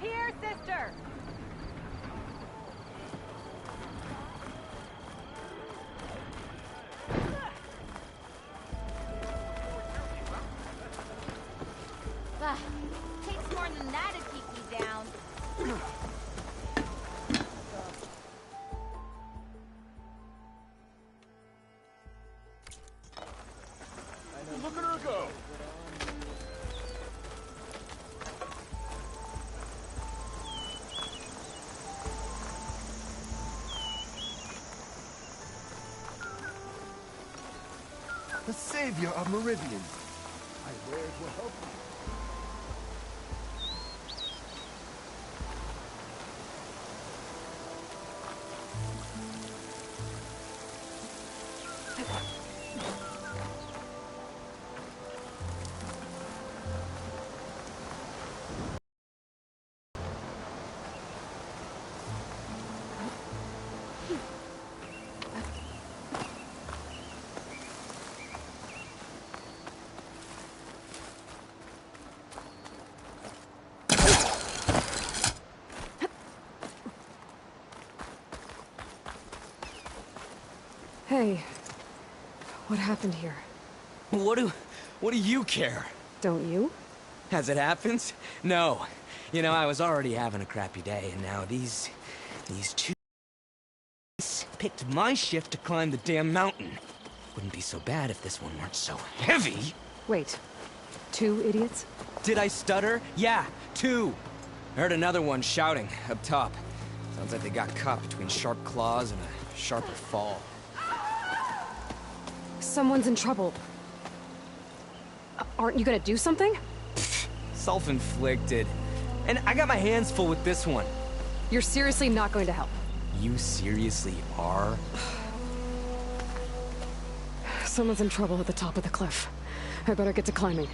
Here, sister! Takes more than that to keep me down. Look at her go! The savior of Meridian. I wear it will help you. Hey, what happened here? What do you care? Don't you? As it happens? No. You know, I was already having a crappy day, and now these two picked my shift to climb the damn mountain. Wouldn't be so bad if this one weren't so heavy. Wait, 2 idiots? Did I stutter? Yeah, 2. I heard another one shouting up top. Sounds like they got caught between sharp claws and a sharper fall. Someone's in trouble. Aren't you gonna do something? Self-inflicted. And I got my hands full with this one. You're seriously not going to help? You seriously are? Someone's in trouble at the top of the cliff. I better get to climbing.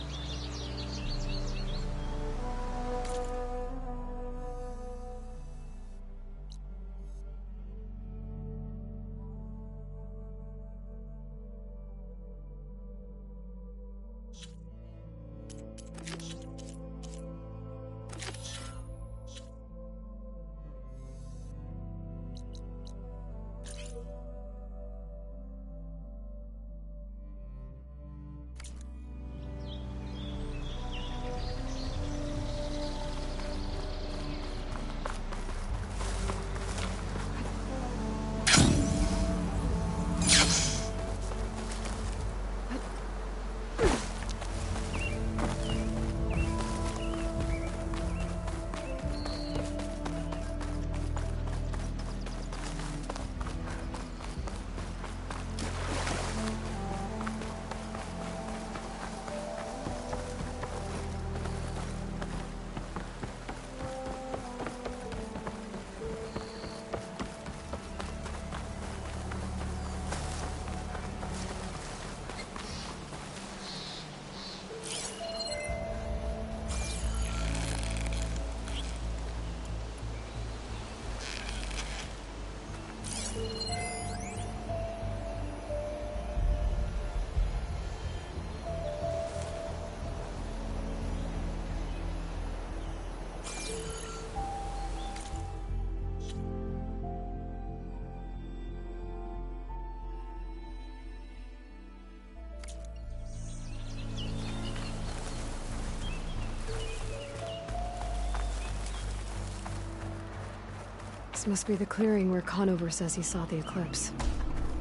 This must be the clearing where Conover says he saw the eclipse.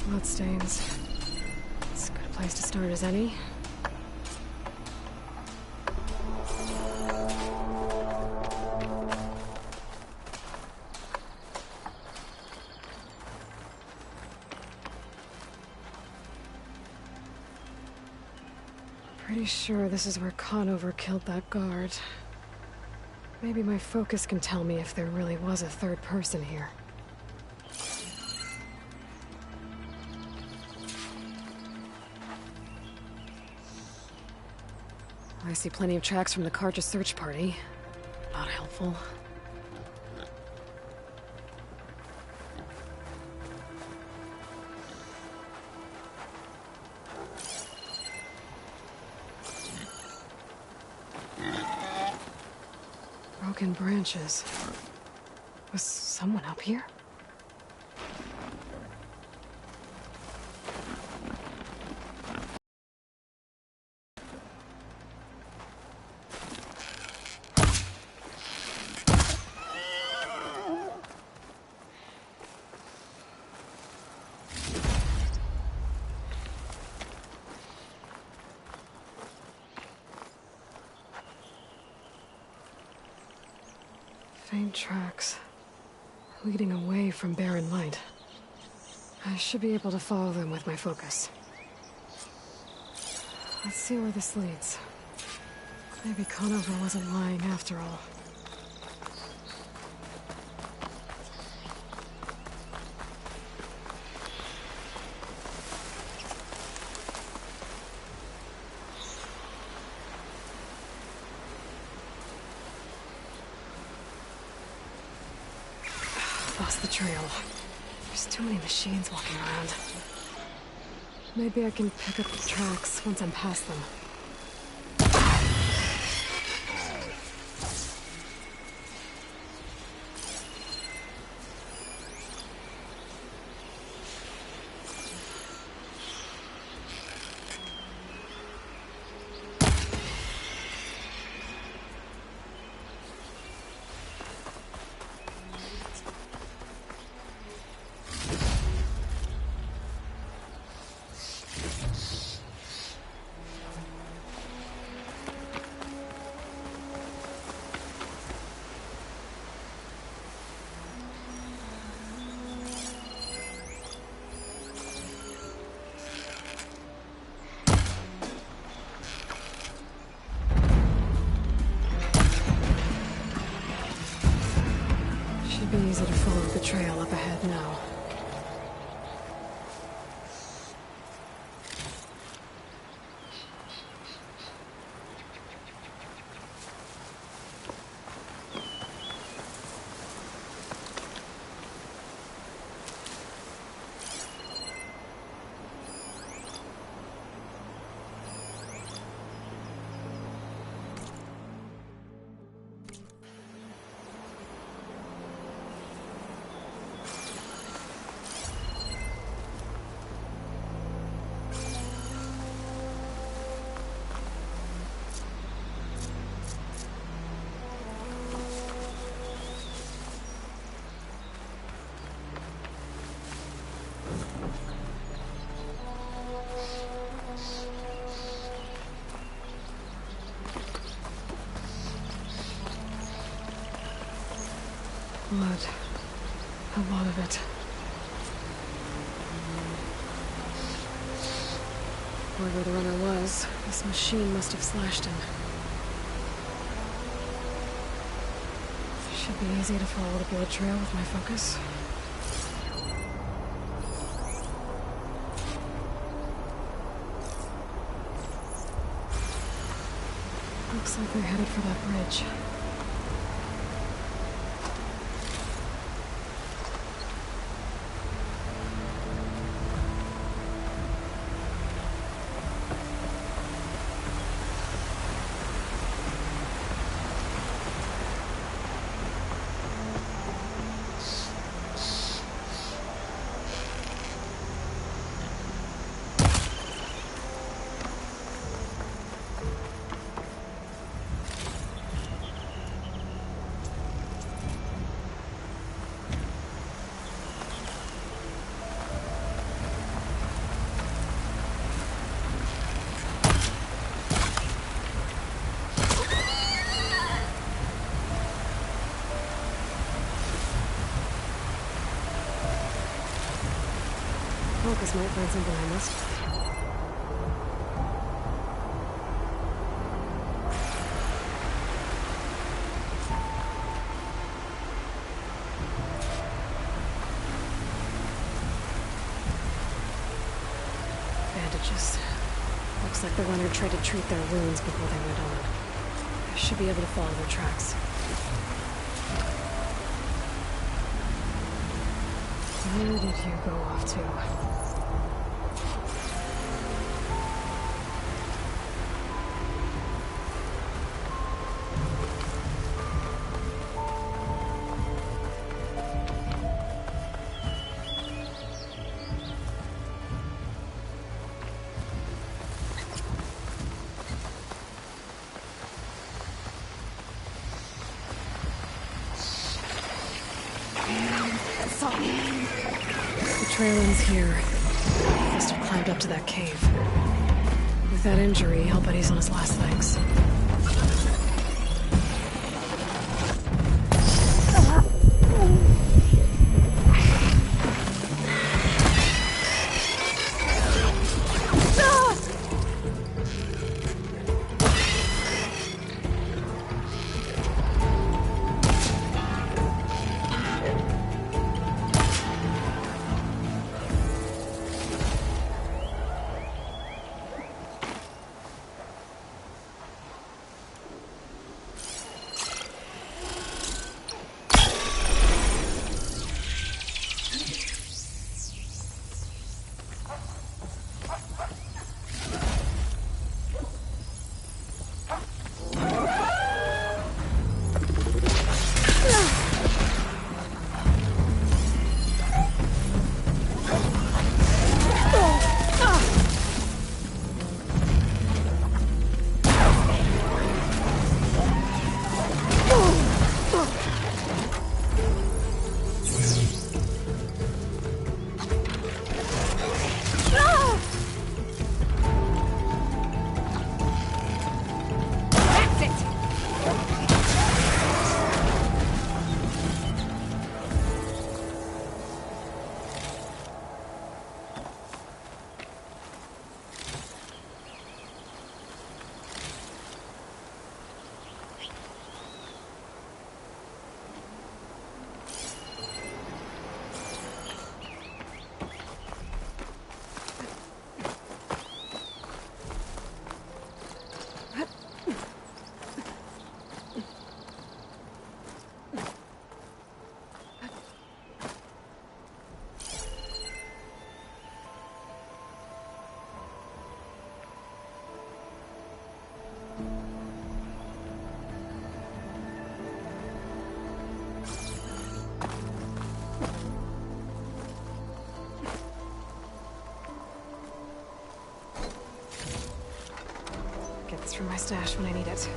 Bloodstains. It's as good a place to start as any. Pretty sure this is where Conover killed that guard. Maybe my focus can tell me if there really was a third person here. I see plenty of tracks from the Carja search party. Not helpful. broken branches. Was someone up here? Faint tracks, leading away from barren light. I should be able to follow them with my focus. Let's see where this leads. Maybe Conover wasn't lying after all. Lost the trail. There's too many machines walking around. Maybe I can pick up the tracks once I'm past them. Should be easy to follow the trail up ahead now. Blood. A lot of it. Whoever the runner was, this machine must have slashed him. Should be easy to follow the blood trail with my focus. Looks like they're headed for that bridge. Focus might find something I missed. Bandages. Looks like the runner tried to treat their wounds before they went on. I should be able to follow their tracks. Where did you go off to? The trail ends here. Must have climbed up to that cave. With that injury, I'll bet he's on his last legs. Get this from my stash when I need it.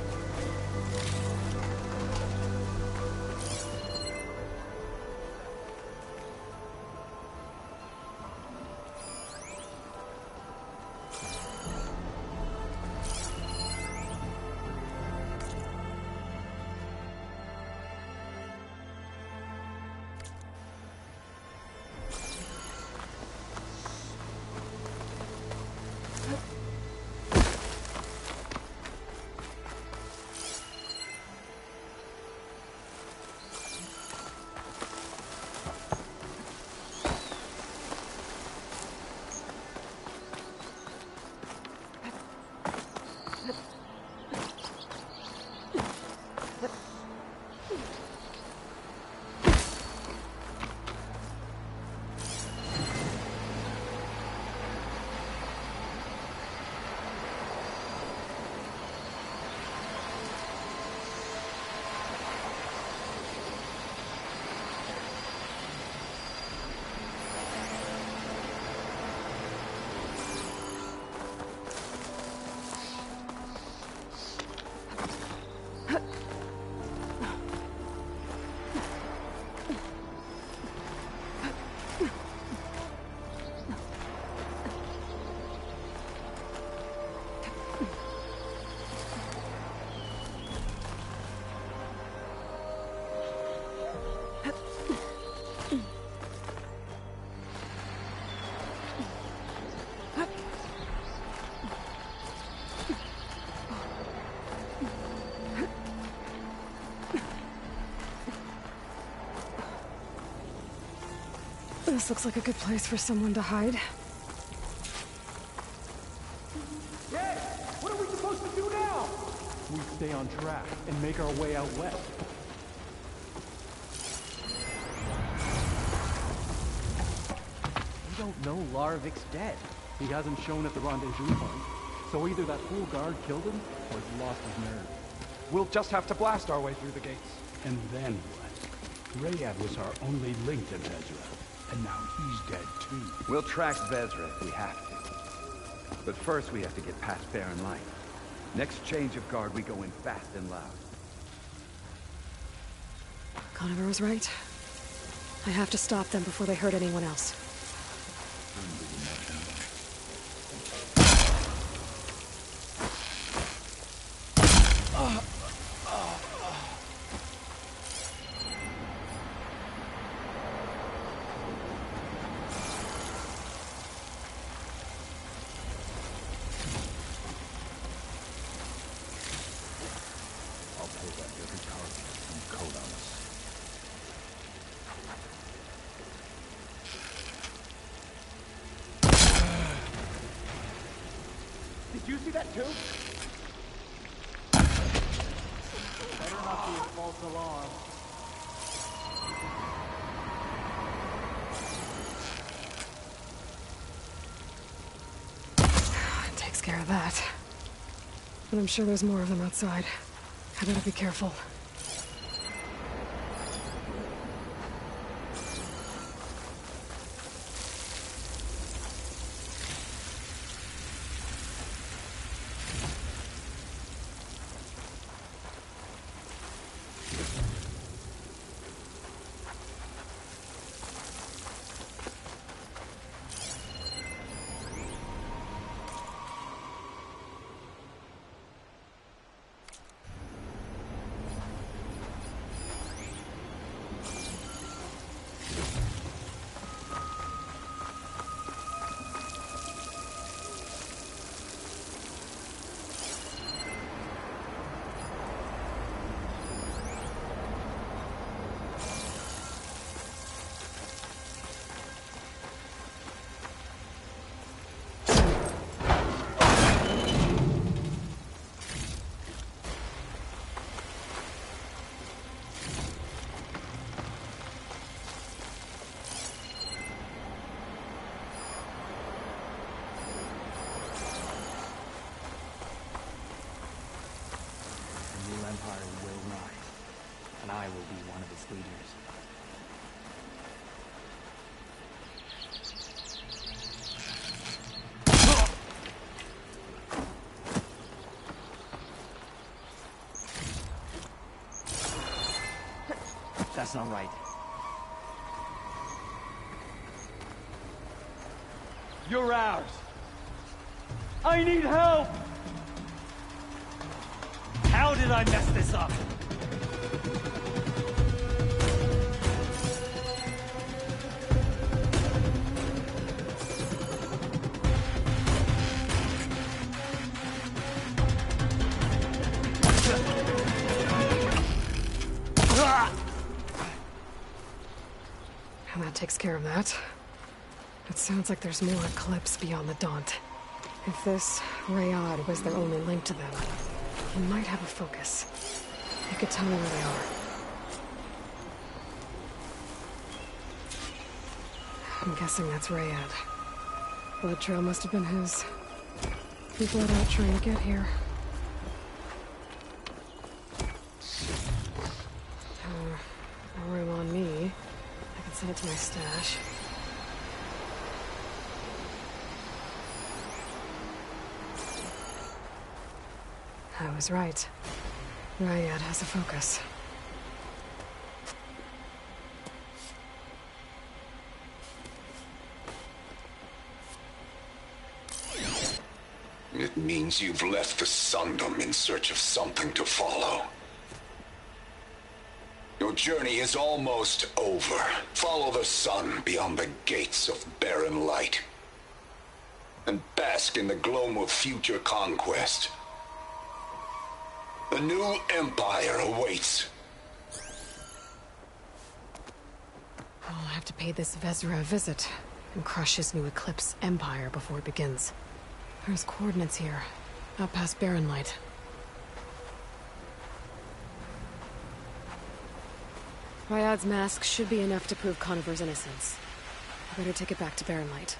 This looks like a good place for someone to hide. Hey, what are we supposed to do now? We stay on track and make our way out west. We don't know Larvik's dead. He hasn't shown at the rendezvous point. So either that fool guard killed him, or he's lost his nerve. We'll just have to blast our way through the gates. And then what? Rayad was our only link to Vezra. And now he's dead too. We'll track Vezra if we have to. But first we have to get past Barren Light. Next change of guard, we go in fast and loud. Conover was right. I have to stop them before they hurt anyone else. I'll pull back every target from code on us. Did you see that too? Better not be a false alarm. Takes care of that. But I'm sure there's more of them outside. I better be careful. Empire will rise, and I will be one of its leaders. That's not right. You're ours. I need help! How did I mess this up? And that takes care of that. It sounds like there's more Eclipse beyond the Daunt. If this Rayad was their only link to them, he might have a focus. He could tell me where they are. I'm guessing that's Rayad. Blood trail must have been his. He bled out trying to get here. No room on me. I can send it to my stash. I was right. Rayad has a focus. It means you've left the Sundom in search of something to follow. Your journey is almost over. Follow the sun beyond the gates of barren light. And bask in the gloam of future conquest. A new empire awaits. I'll have to pay this Vezra a visit and crush his new Eclipse empire before it begins. There's coordinates here, out past Barren Light. Rayad's mask should be enough to prove Conover's innocence. I better take it back to Barren Light.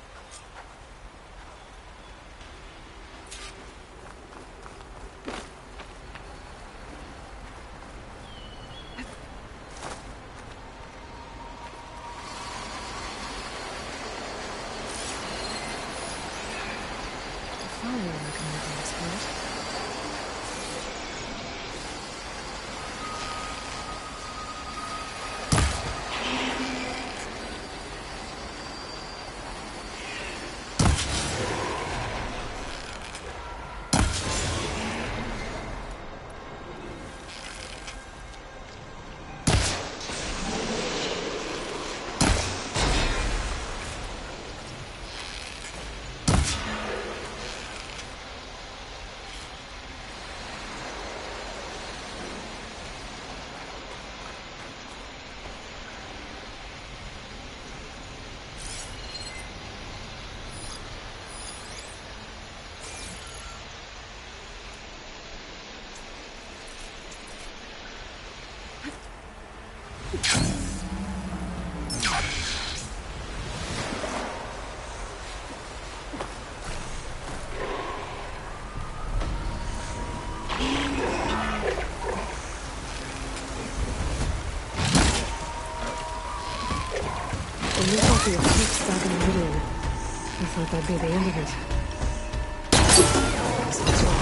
When you got the eclipse back in Meridian, I thought that'd be the end of it. I guess I was wrong.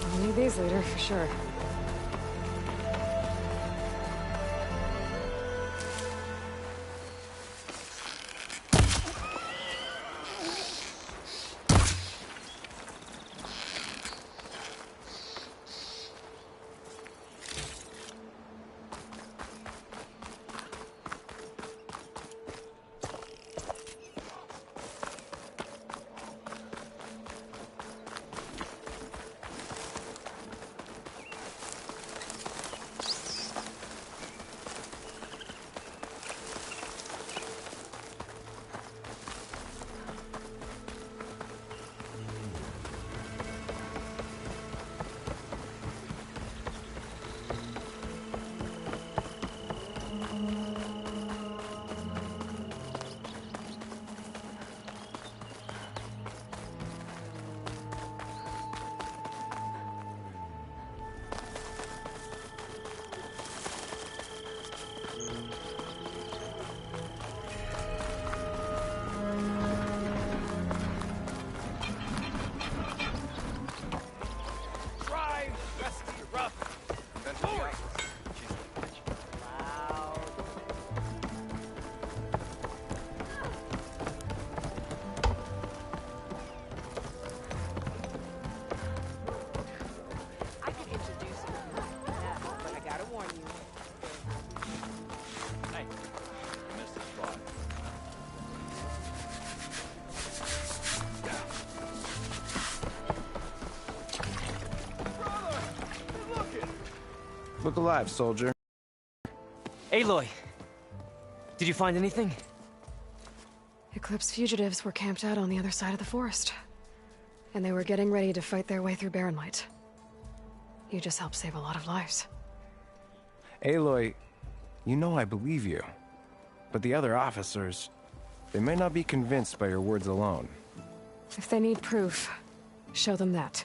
I'll need these later, for sure. Look alive, soldier. Aloy! Did you find anything? Eclipse fugitives were camped out on the other side of the forest. And they were getting ready to fight their way through Barren Light. You just helped save a lot of lives. Aloy, you know I believe you. But the other officers, they may not be convinced by your words alone. If they need proof, show them that.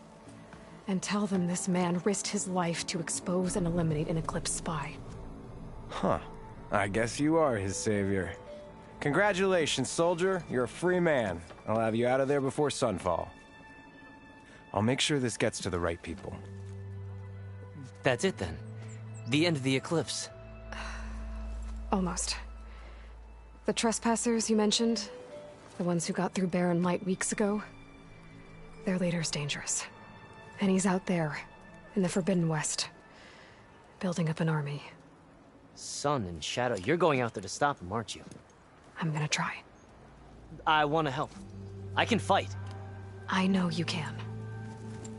And tell them this man risked his life to expose and eliminate an Eclipse spy. Huh. I guess you are his savior. Congratulations, soldier. You're a free man. I'll have you out of there before sunfall. I'll make sure this gets to the right people. That's it then. The end of the Eclipse. Almost. The trespassers you mentioned, the ones who got through Barren Light weeks ago, their leader's dangerous. And he's out there, in the Forbidden West, building up an army. Sun and Shadow, you're going out there to stop him, aren't you? I'm gonna try. I want to help. I can fight. I know you can.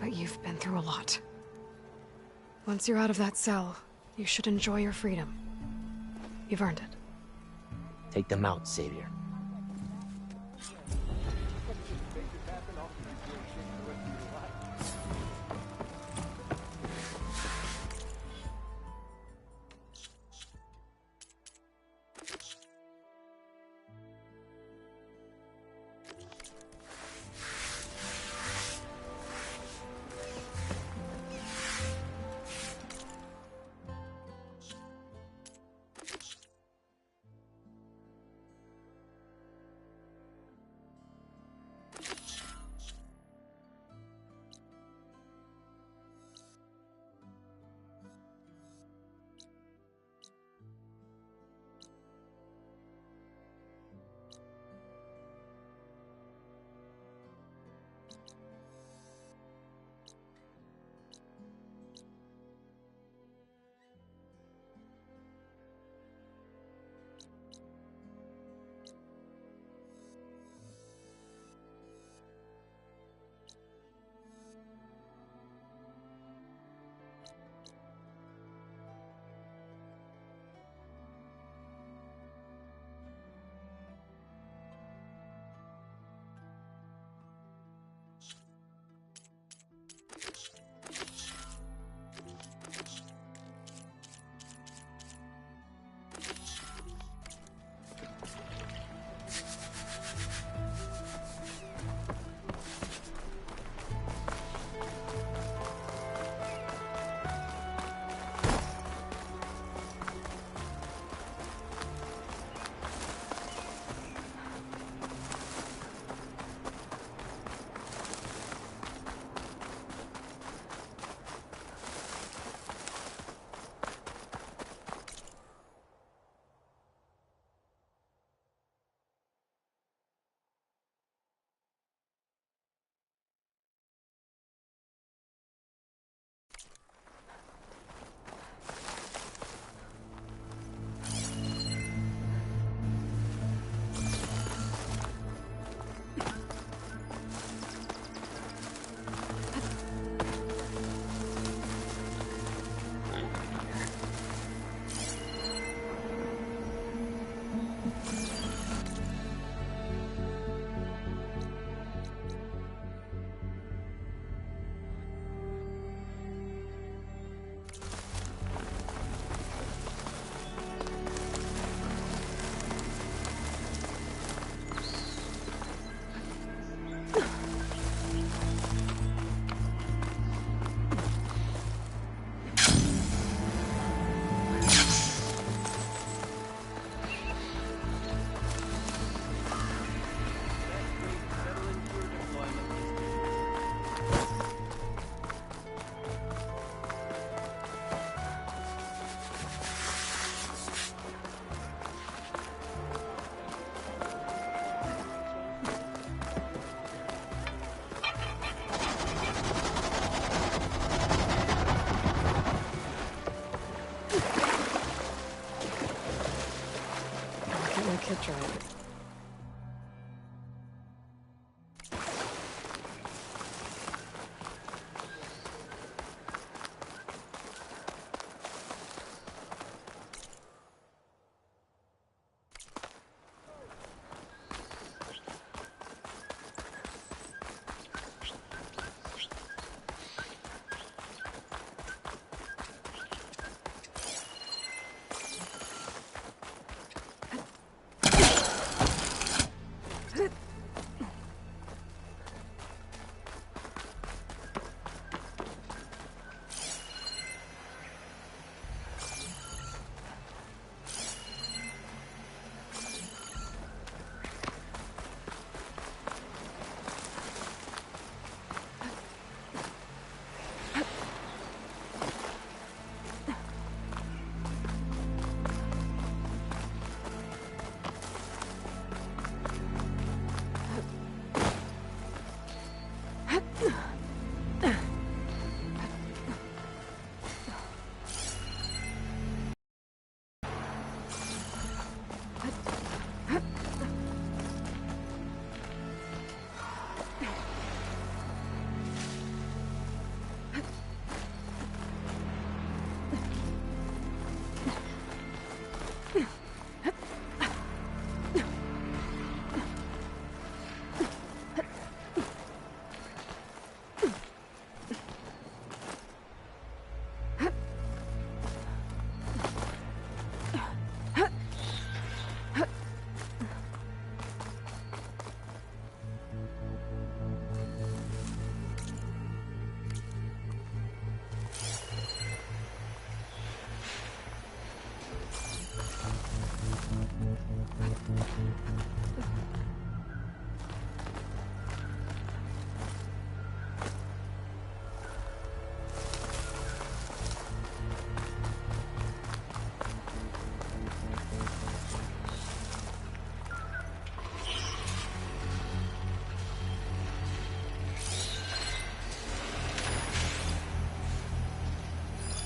But you've been through a lot. Once you're out of that cell, you should enjoy your freedom. You've earned it. Take them out, Savior. might try it.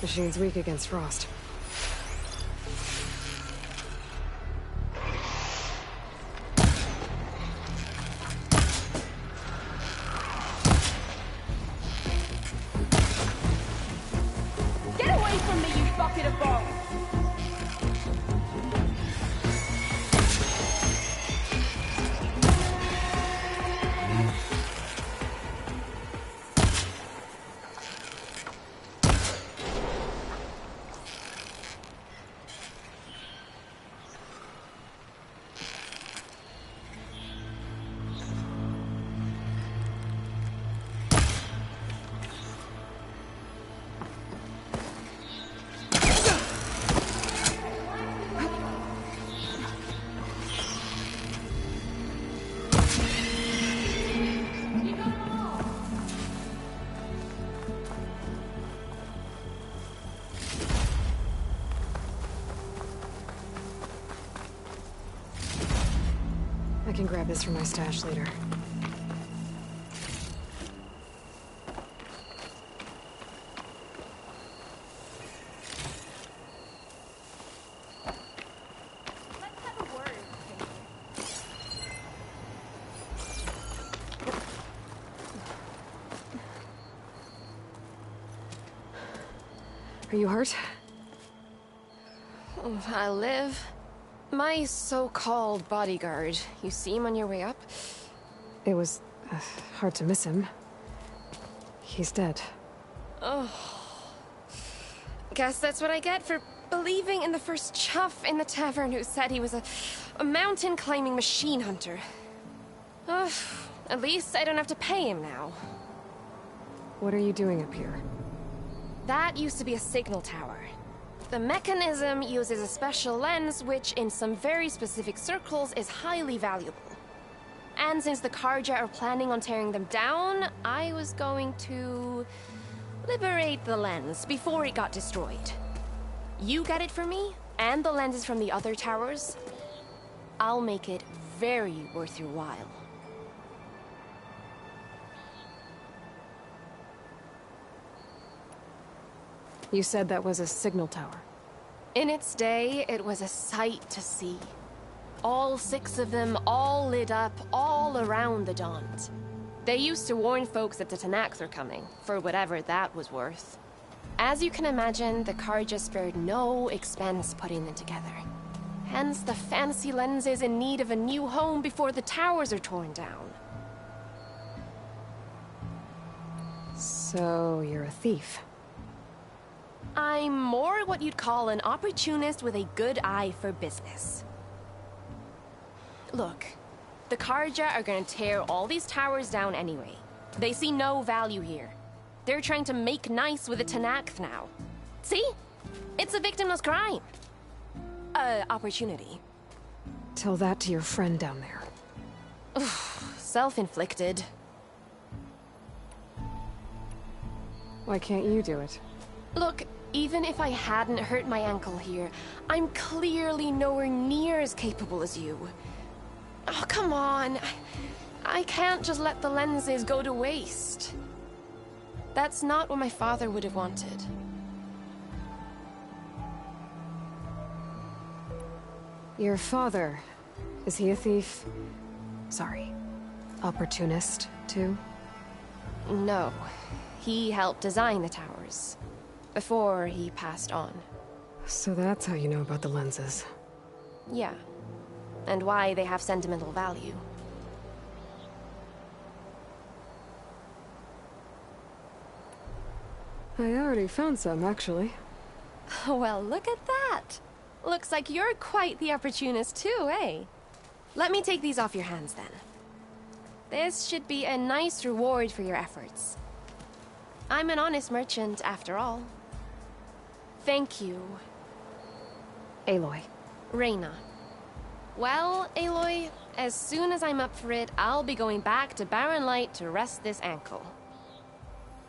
Machine's weak against frost. Get away from me, you bucket of balls! I can grab this from my stash later. Let's have a word, Are you hurt? I live. My so-called bodyguard. You see him on your way up? It was hard to miss him. He's dead. Oh. Guess that's what I get for believing in the first chuff in the tavern who said he was a mountain-climbing machine hunter. At least I don't have to pay him now. What are you doing up here? That used to be a signal tower. The mechanism uses a special lens which, in some very specific circles, is highly valuable. And since the Carja are planning on tearing them down, I was going to liberate the lens before it got destroyed. You get it for me, and the lenses from the other towers. I'll make it very worth your while. You said that was a signal tower. In its day, it was a sight to see. All 6 of them, all lit up, all around the Daunt. They used to warn folks that the Tenakth are coming, for whatever that was worth. As you can imagine, the Carja spared no expense putting them together. Hence the fancy lenses in need of a new home before the towers are torn down. So, you're a thief? I'm more what you'd call an opportunist with a good eye for business. Look, the Carja are gonna tear all these towers down anyway. They see no value here. They're trying to make nice with the Tenakth now. See? It's a victimless crime. Opportunity. Tell that to your friend down there. Self-inflicted. Why can't you do it? Look, even if I hadn't hurt my ankle here, I'm clearly nowhere near as capable as you. Oh, come on. I can't just let the lenses go to waste. That's not what my father would have wanted. Your father, is he a thief? Sorry, opportunist, too? No. He helped design the towers. Before he passed on. So that's how you know about the lenses. Yeah. And why they have sentimental value. I already found some, actually. Well, look at that! Looks like you're quite the opportunist too, eh? Let me take these off your hands then. This should be a nice reward for your efforts. I'm an honest merchant, after all. Thank you. Aloy. Reyna. Well, Aloy, as soon as I'm up for it, I'll be going back to Barren Light to rest this ankle.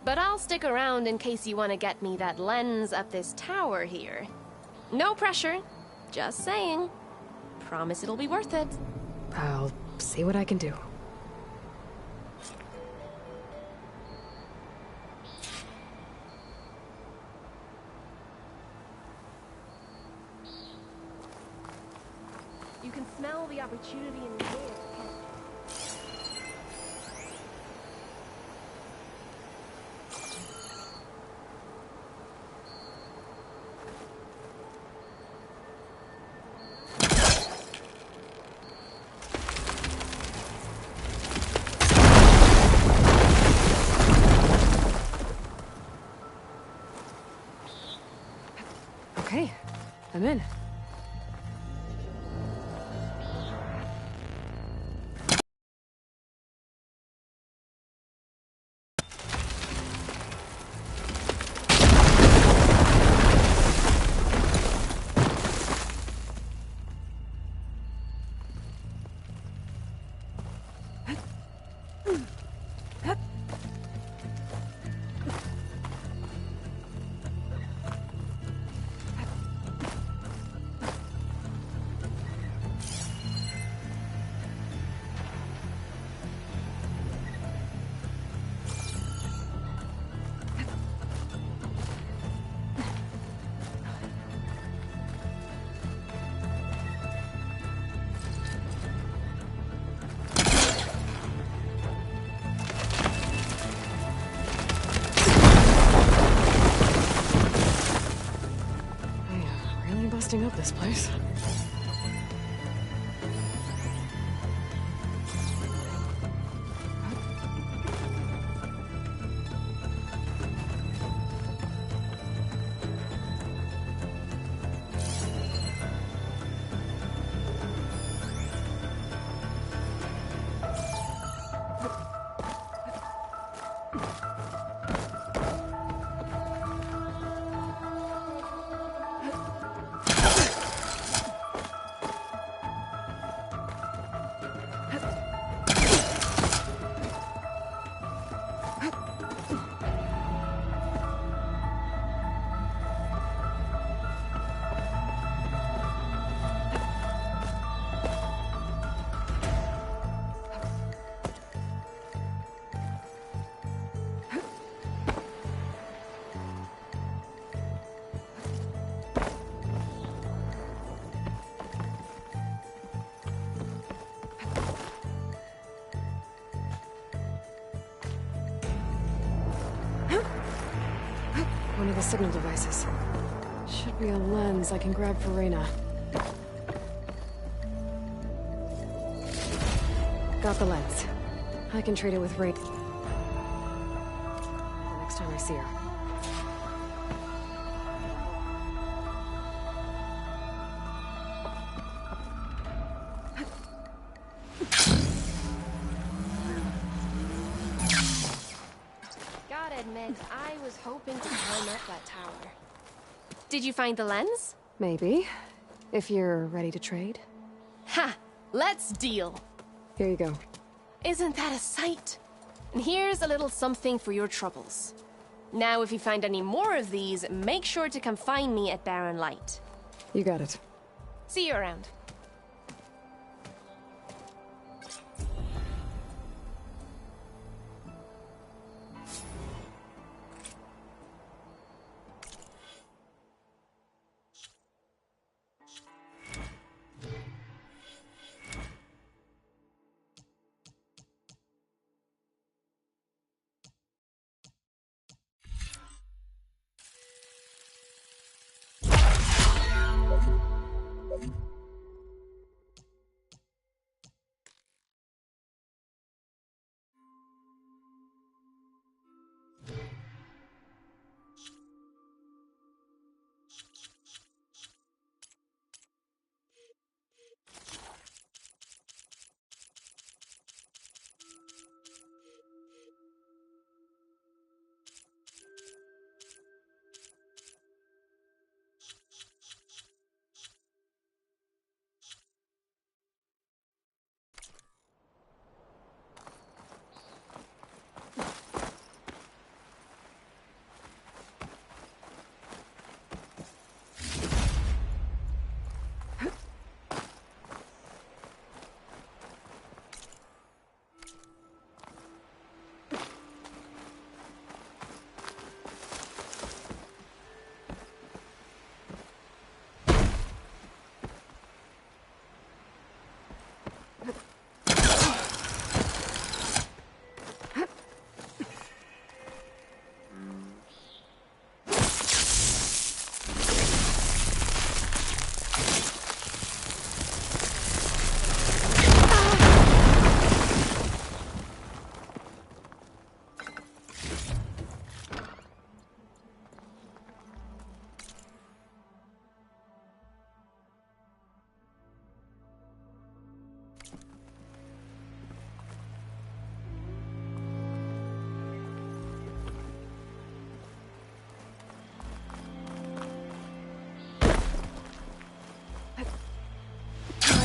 But I'll stick around in case you want to get me that lens up this tower here. No pressure. Just saying. Promise it'll be worth it. I'll see what I can do. You can smell the opportunity in the air. Okay, I'm in. Busting up this place. one of the signal devices. Should be a lens I can grab for Reyna. Got the lens. I can trade it with Reyna the next time I see her. Gotta admit, I was hoping to climb up that tower. Did you find the lens? Maybe. If you're ready to trade. Ha! Let's deal! Here you go. Isn't that a sight? And here's a little something for your troubles. Now, if you find any more of these, make sure to come find me at Barren Light. You got it. See you around.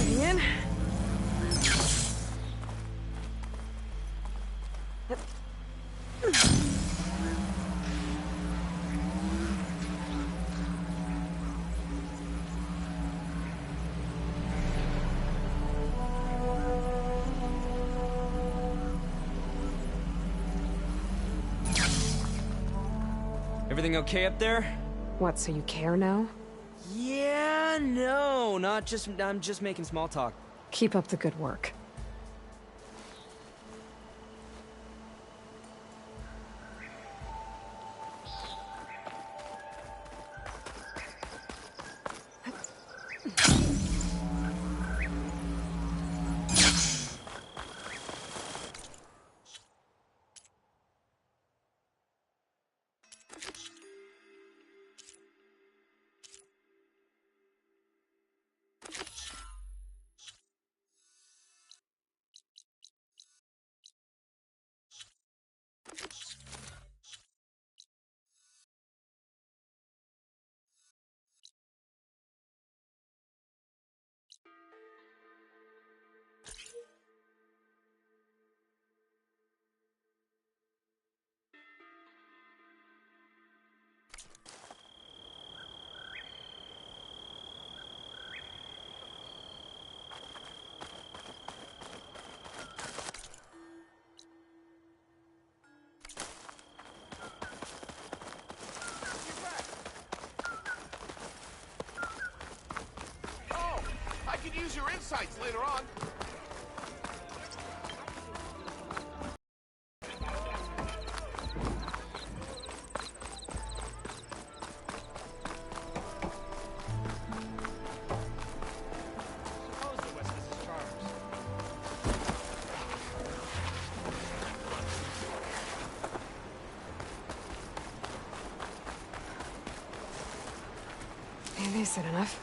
In. Everything okay up there? What, so you care now? Yeah, no, I'm just making small talk. Keep up the good work. Use your insights later on. decent enough.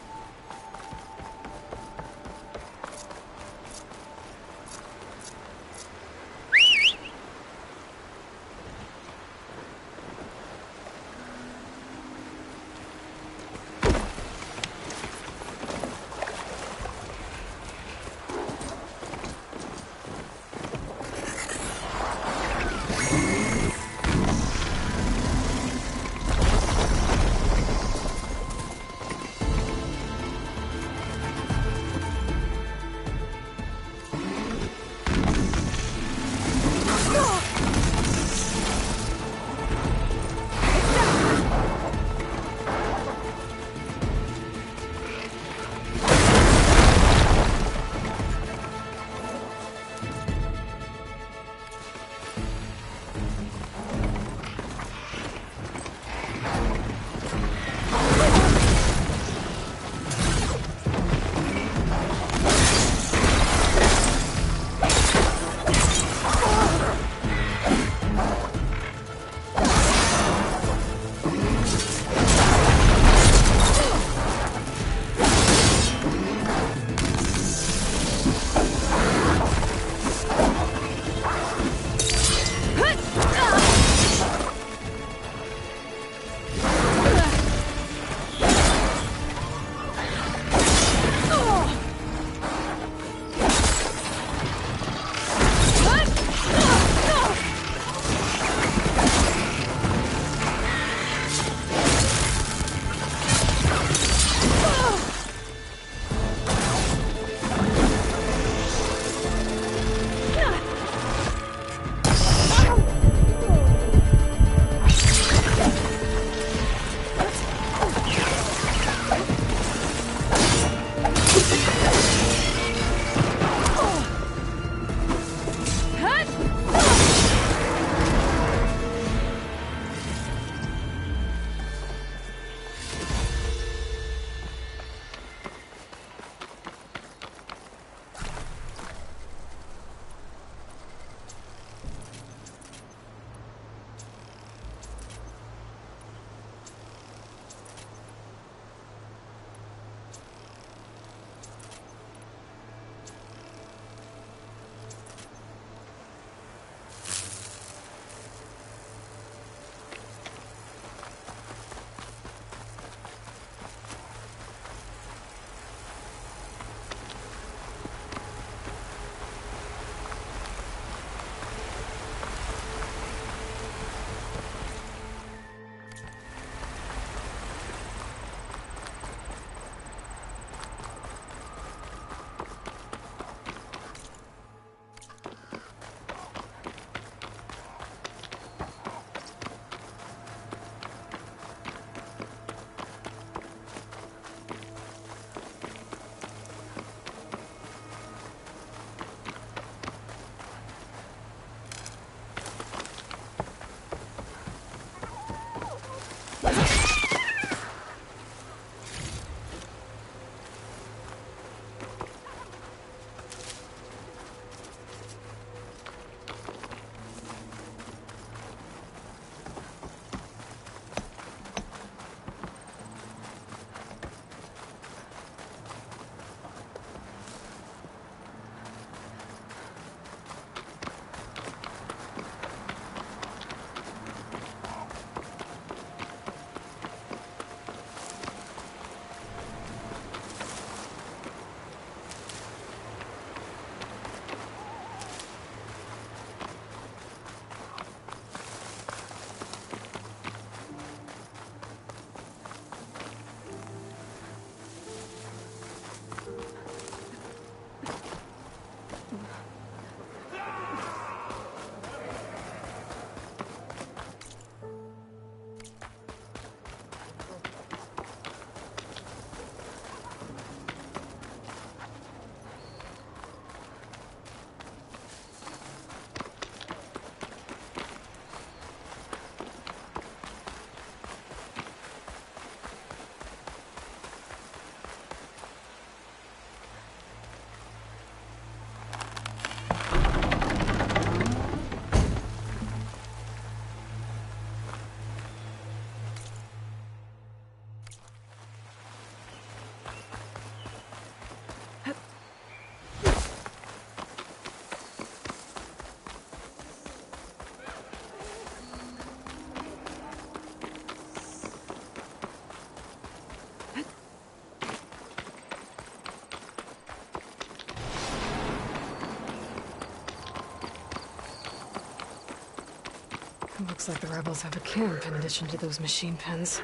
It looks like the rebels have a camp in addition to those machine pens.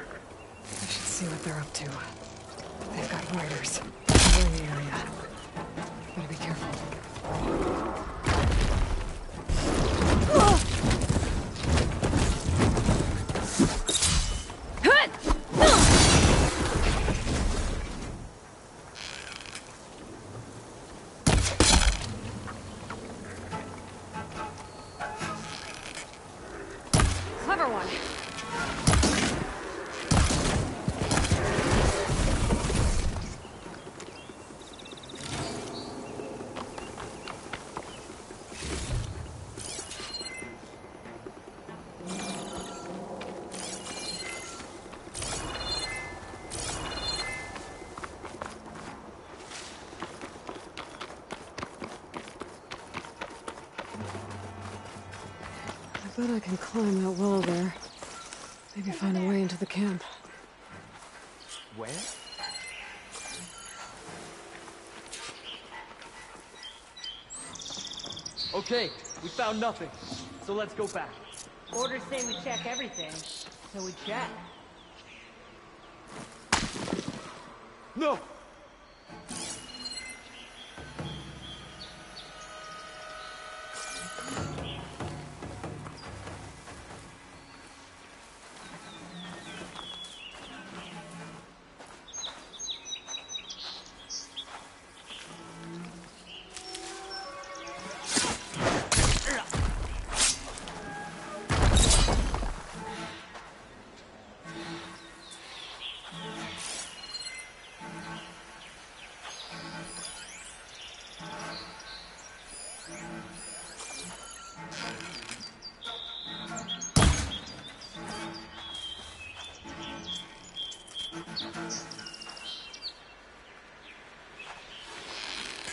I should see what they're up to. They've got riders. They're in the area. Better be careful. Clever one. I bet I can climb that wall there. Maybe find a way into the camp. Where? Okay, we found nothing. So let's go back. Orders say we check everything, so we check. No!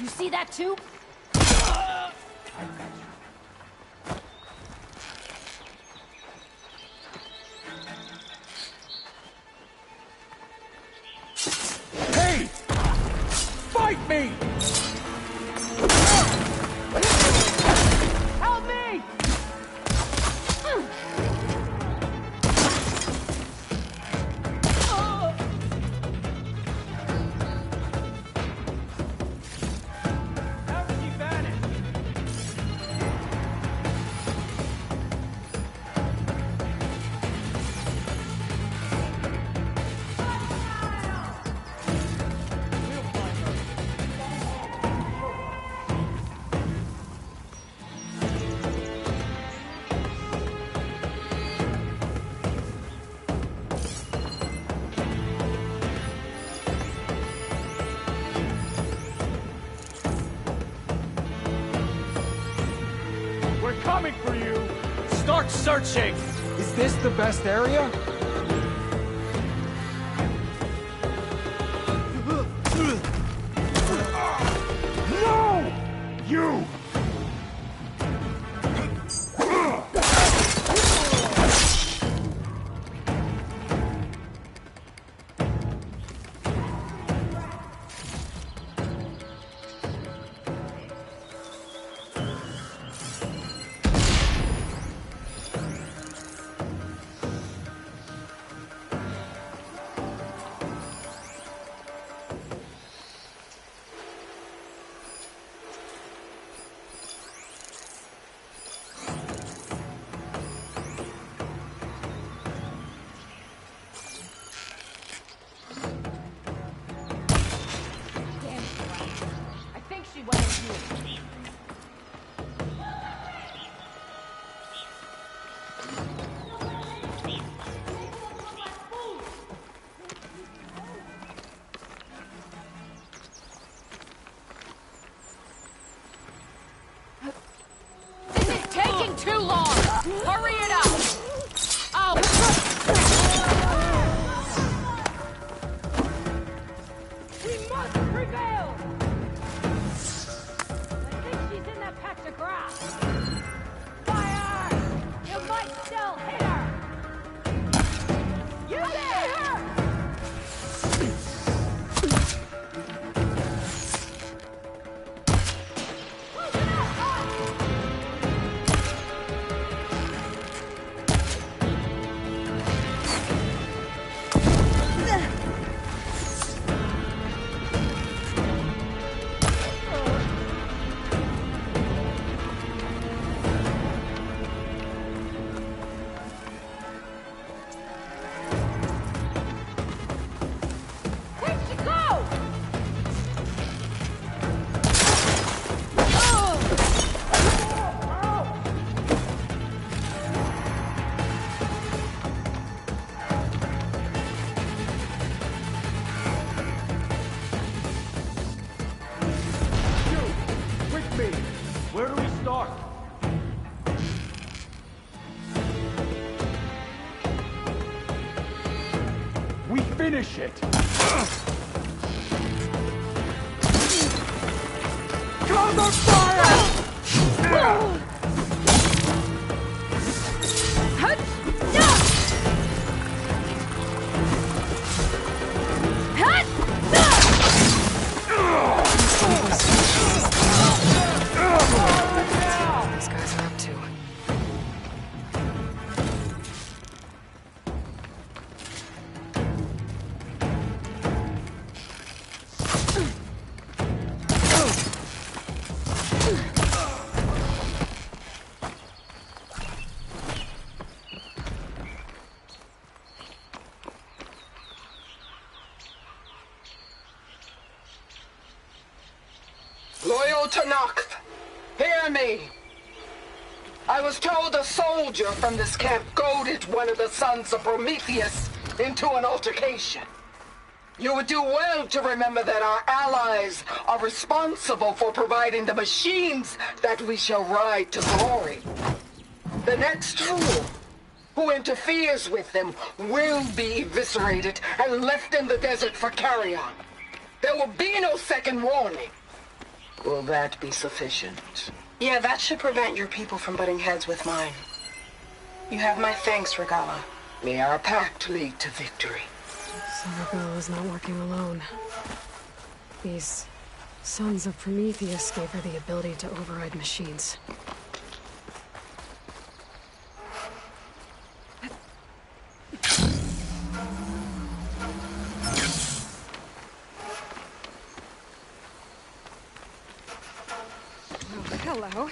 You see that too? Hey! Fight me! Help me! How did he vanish? We're coming for you! Start searching! Is this the best area? No! You! I think she went in here. This is taking too long! Hurry it up! Oh! We must prevail! I think she's in that patch of grass. Fire! You might still hit! Finish it! Cover fire! These guys are up to. Loyal to Noct, hear me. I was told a soldier from this camp goaded one of the sons of Prometheus into an altercation. You would do well to remember that our allies are responsible for providing the machines that we shall ride to glory. The next fool who interferes with them will be eviscerated and left in the desert for carrion. There will be no second warning. Will that be sufficient? Yeah, that should prevent your people from butting heads with mine. You have my thanks, Regalla. May our pact lead to victory. So Regalla's not working alone. These sons of Prometheus gave her the ability to override machines. Hello.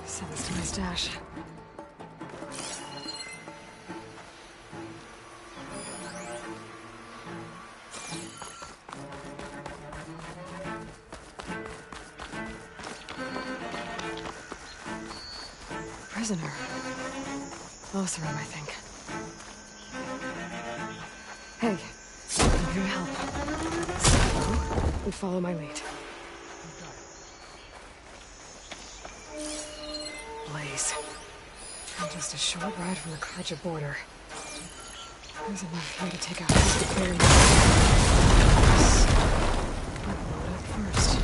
Send this to my stash. Prisoner. Oseram, I think. Hey, I'm here to help. So, and follow my lead. Blaze. I'm just a short ride from the Carja border. There's enough here to take out half the clearing. Load up first.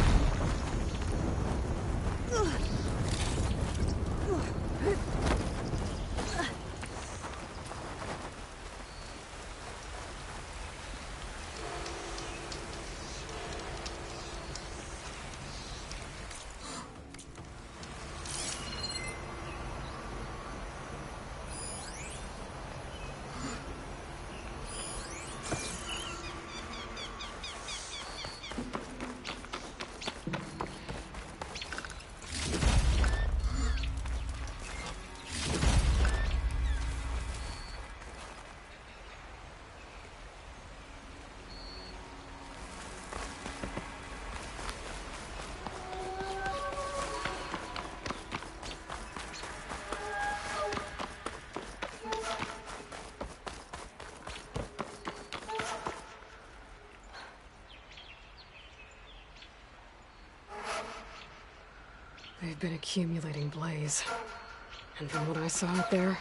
They've been accumulating blaze. And from what I saw out there,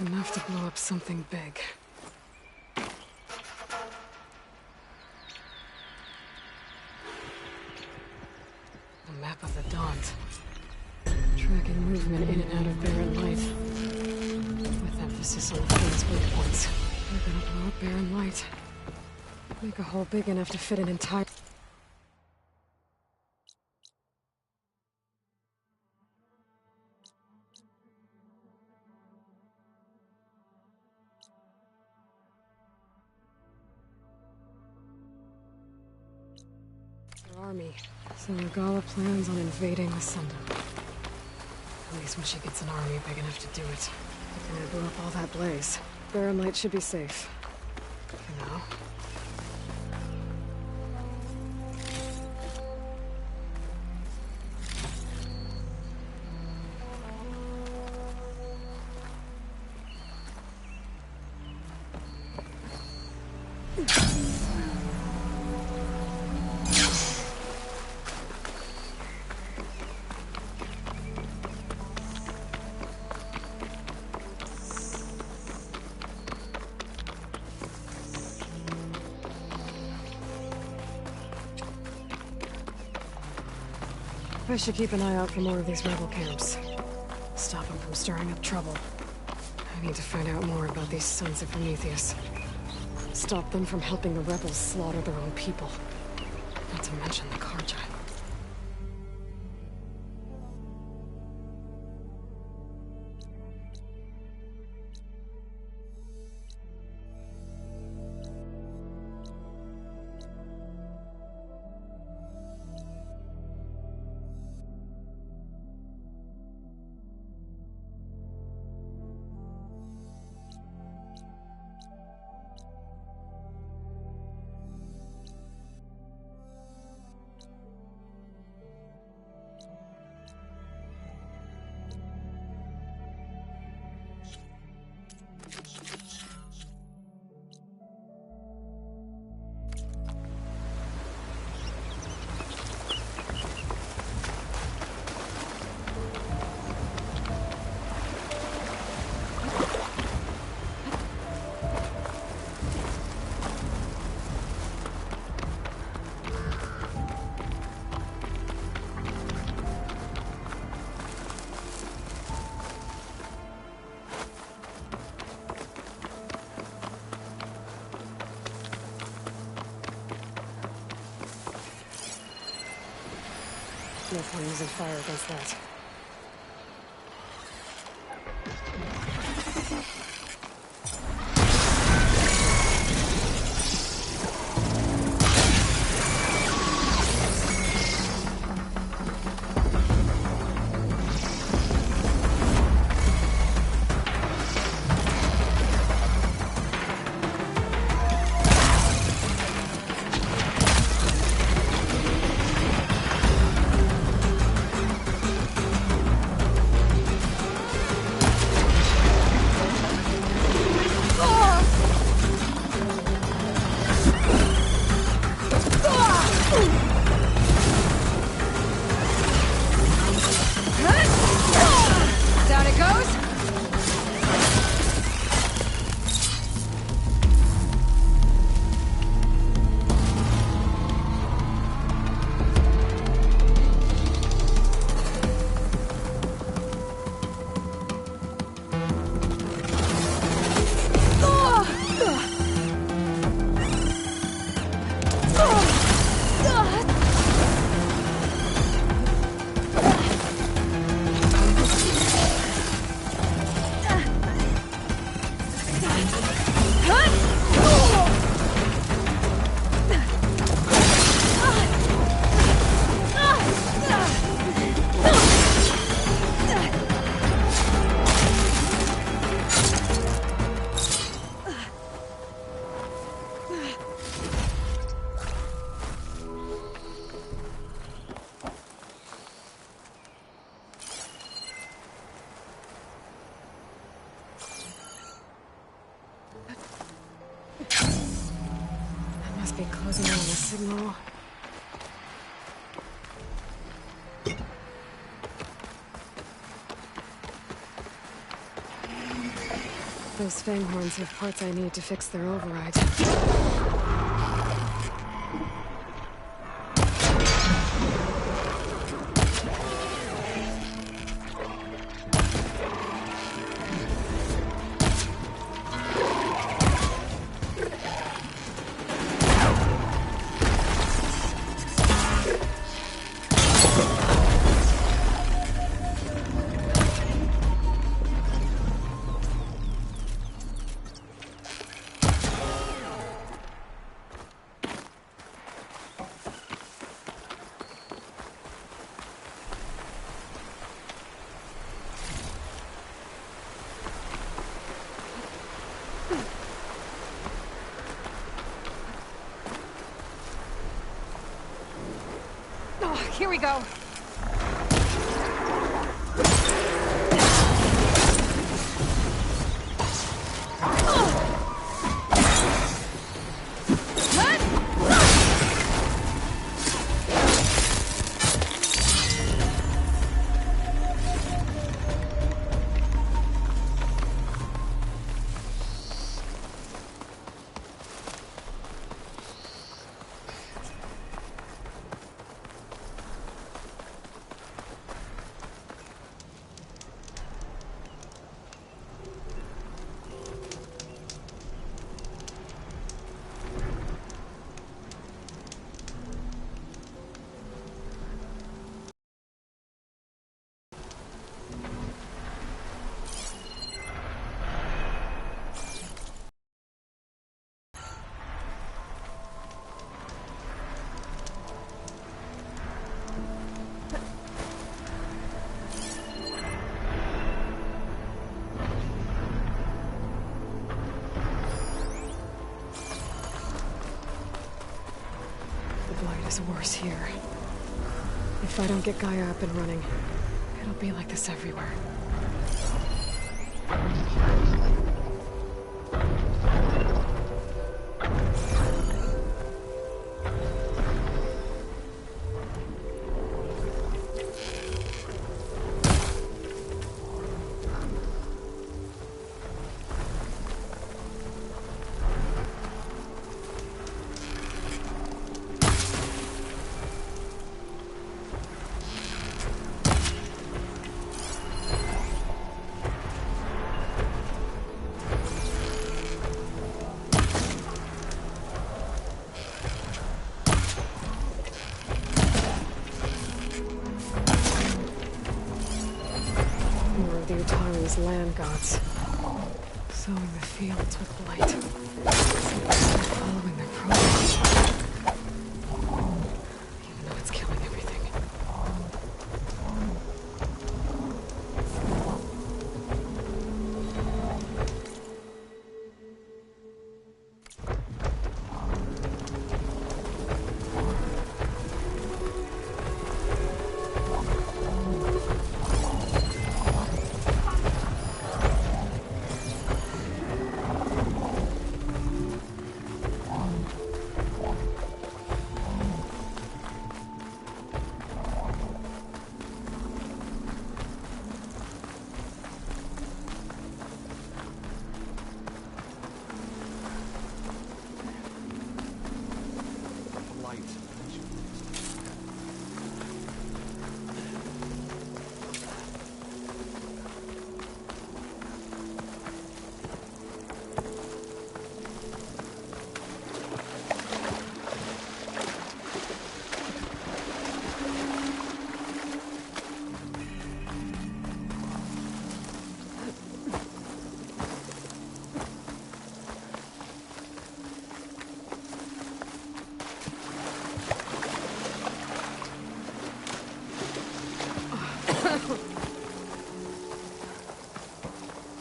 enough to blow up something big. A map of the Daunt. Tracking movement in and out of Barren Light. With emphasis on the field's weak points. They're gonna blow up Barren Light. Make a hole big enough to fit an entire... army, so Regala plans on invading the Sundom. At least when she gets an army big enough to do it. If I blew up all that blaze, Barren Light should be safe. For now. I should keep an eye out for more of these rebel camps. Stop them from stirring up trouble. I need to find out more about these sons of Prometheus. Stop them from helping the rebels slaughter their own people. Not to mention the Carja. No point using fire against that. Be closing in on the signal. Those Fanghorns have parts I need to fix their override. Here we go. Is worse here. If I don't get Gaia up and running, it'll be like this everywhere. Land gods, sowing the fields with blight, following their program, even though it's killing everything.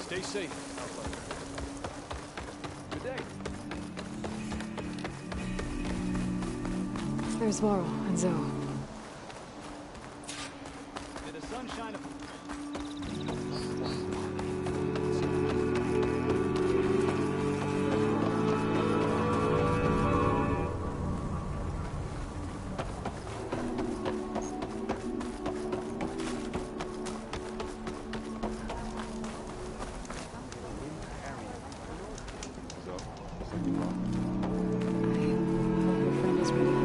Stay safe, Outlander. Good day. There's Varl and Zoe. May the sun shine upon Your friend is ready.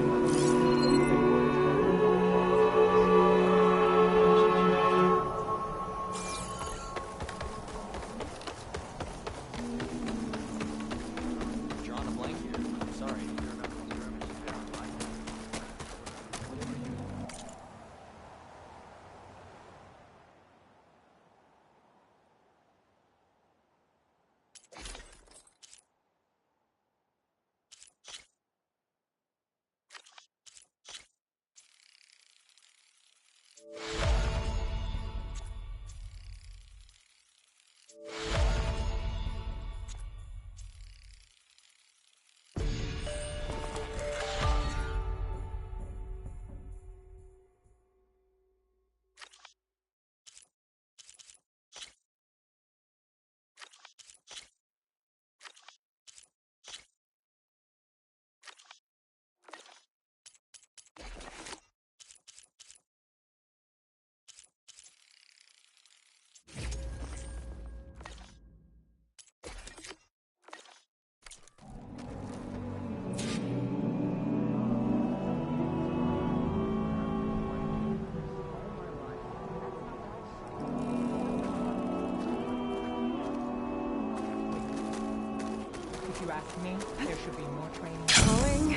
you ask me, there should be more training. Going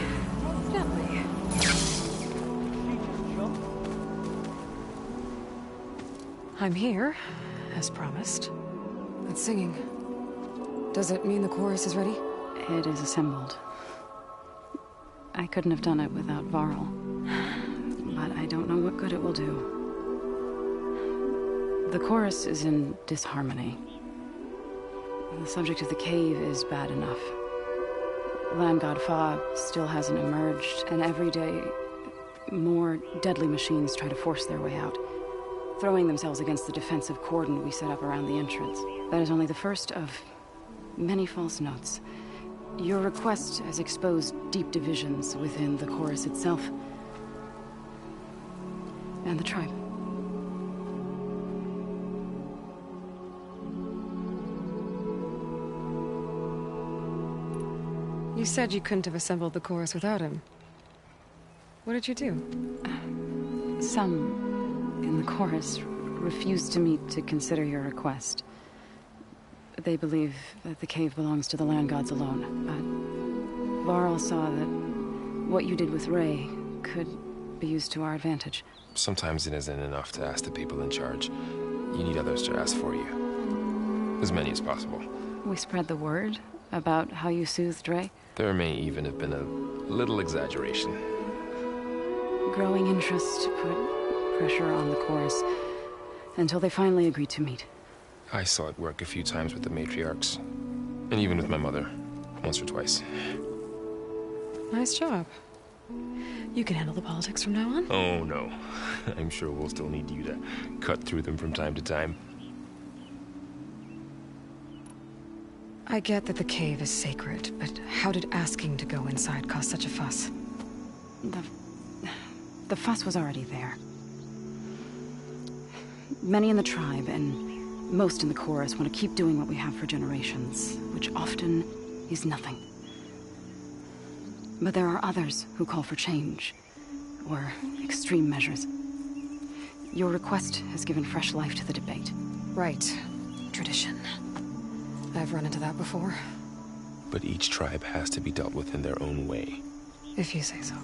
gently. I'm here, as promised. It's singing. Does it mean the chorus is ready? It is assembled. I couldn't have done it without Varl. But I don't know what good it will do. The chorus is in disharmony. The subject of the cave is bad enough. Land God Fa still hasn't emerged, and every day, more deadly machines try to force their way out, throwing themselves against the defensive cordon we set up around the entrance. That is only the first of many false notes. Your request has exposed deep divisions within the chorus itself and the tribe. You said you couldn't have assembled the chorus without him. What did you do? Some in the chorus refused to meet to consider your request. They believe that the cave belongs to the land gods alone, but Varl saw that what you did with Ray could be used to our advantage. Sometimes it isn't enough to ask the people in charge. You need others to ask for you. As many as possible. We spread the word about how you soothed Ray. There may even have been a little exaggeration. Growing interest put pressure on the chorus until they finally agreed to meet. I saw it work a few times with the matriarchs. And even with my mother. Once or twice. Nice job. You can handle the politics from now on? Oh, no. I'm sure we'll still need you to cut through them from time to time. I get that the cave is sacred, but how did asking to go inside cause such a fuss? The fuss was already there. Many in the tribe, and most in the chorus, want to keep doing what we have for generations, which often is nothing. But there are others who call for change, or extreme measures. Your request has given fresh life to the debate. Right. Tradition. I've run into that before. But each tribe has to be dealt with in their own way. If you say so.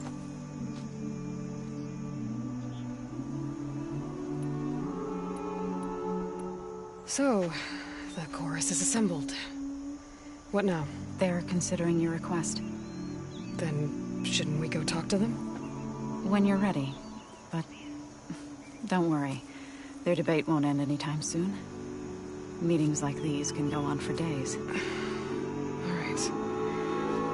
So, the chorus is assembled. What now? They're considering your request. Then, shouldn't we go talk to them? When you're ready. But don't worry. Their debate won't end anytime soon. Meetings like these can go on for days. All right.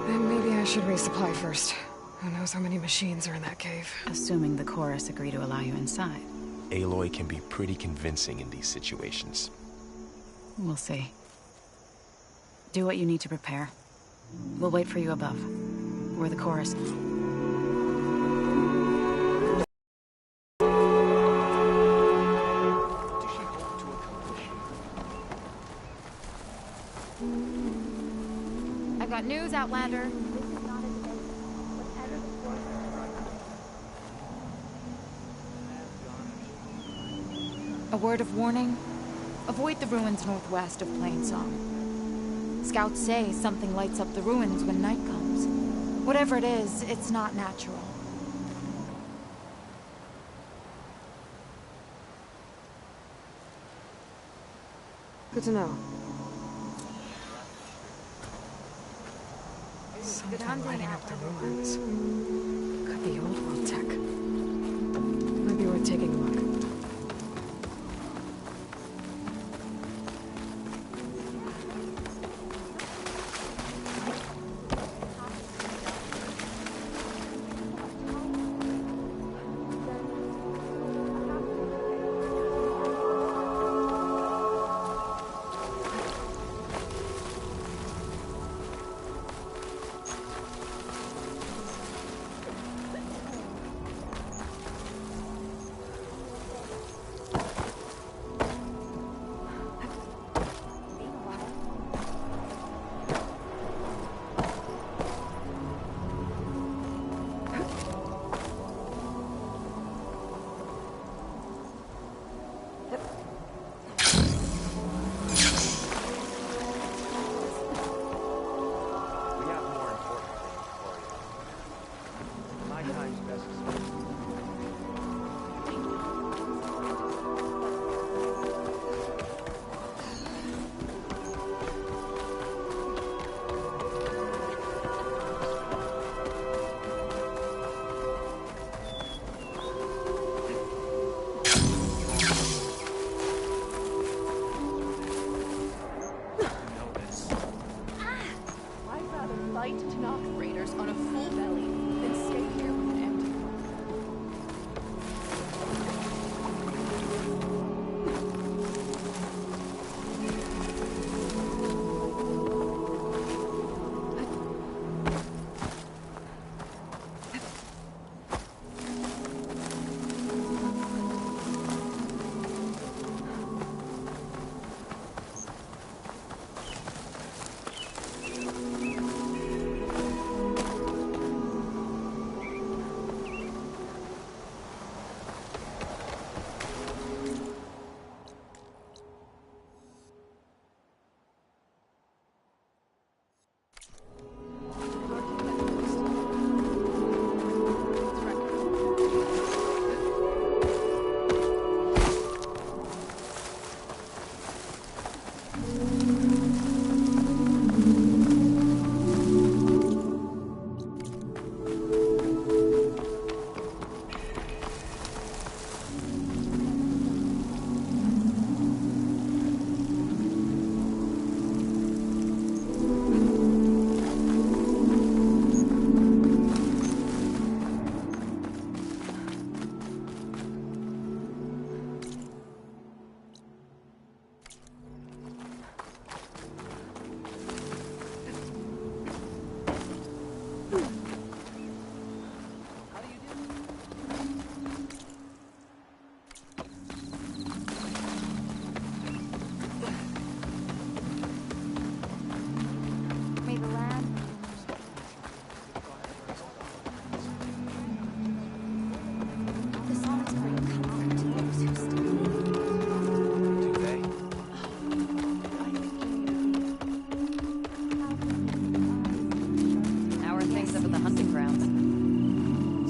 Then maybe I should resupply first. Who knows how many machines are in that cave? Assuming the chorus agree to allow you inside. Aloy can be pretty convincing in these situations. We'll see. Do what you need to prepare. We'll wait for you above. We're the chorus. I've got news, Outlander. A word of warning. Avoid the ruins northwest of Plainsong. Scouts say something lights up the ruins when night comes. Whatever it is, it's not natural. Good to know. Something lighting up the ruins. Could be old world tech. Might be worth taking a look.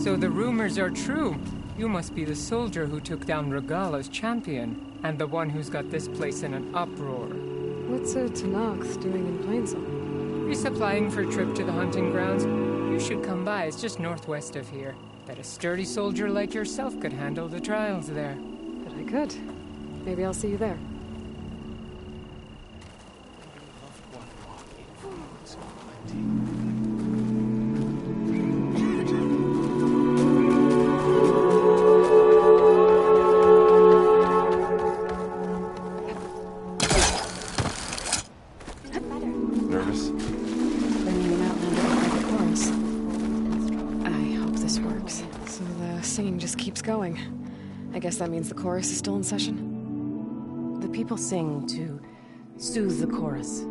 So the rumors are true. You must be the soldier who took down Regalla's champion, and the one who's got this place in an uproar. What's a Tenakth doing in Plainsong? Resupplying for a trip to the hunting grounds. You should come by, it's just northwest of here. Bet a sturdy soldier like yourself could handle the trials there. But I could. Maybe I'll see you there. Going. I guess that means the chorus is still in session? The people sing to soothe the chorus,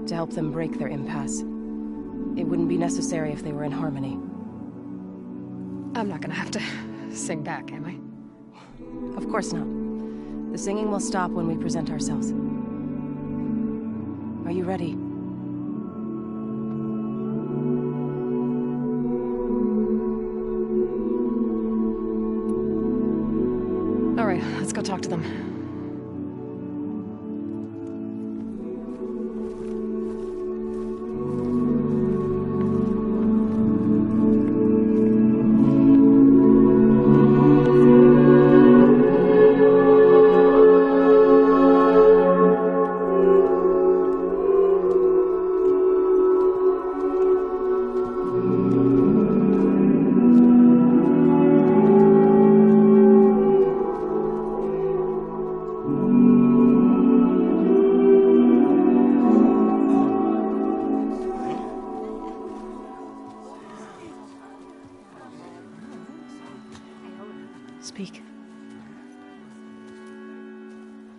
to help them break their impasse. It wouldn't be necessary if they were in harmony. I'm not gonna have to sing back, am I? Of course not. The singing will stop when we present ourselves. Are you ready? All right, let's go talk to them. Speak.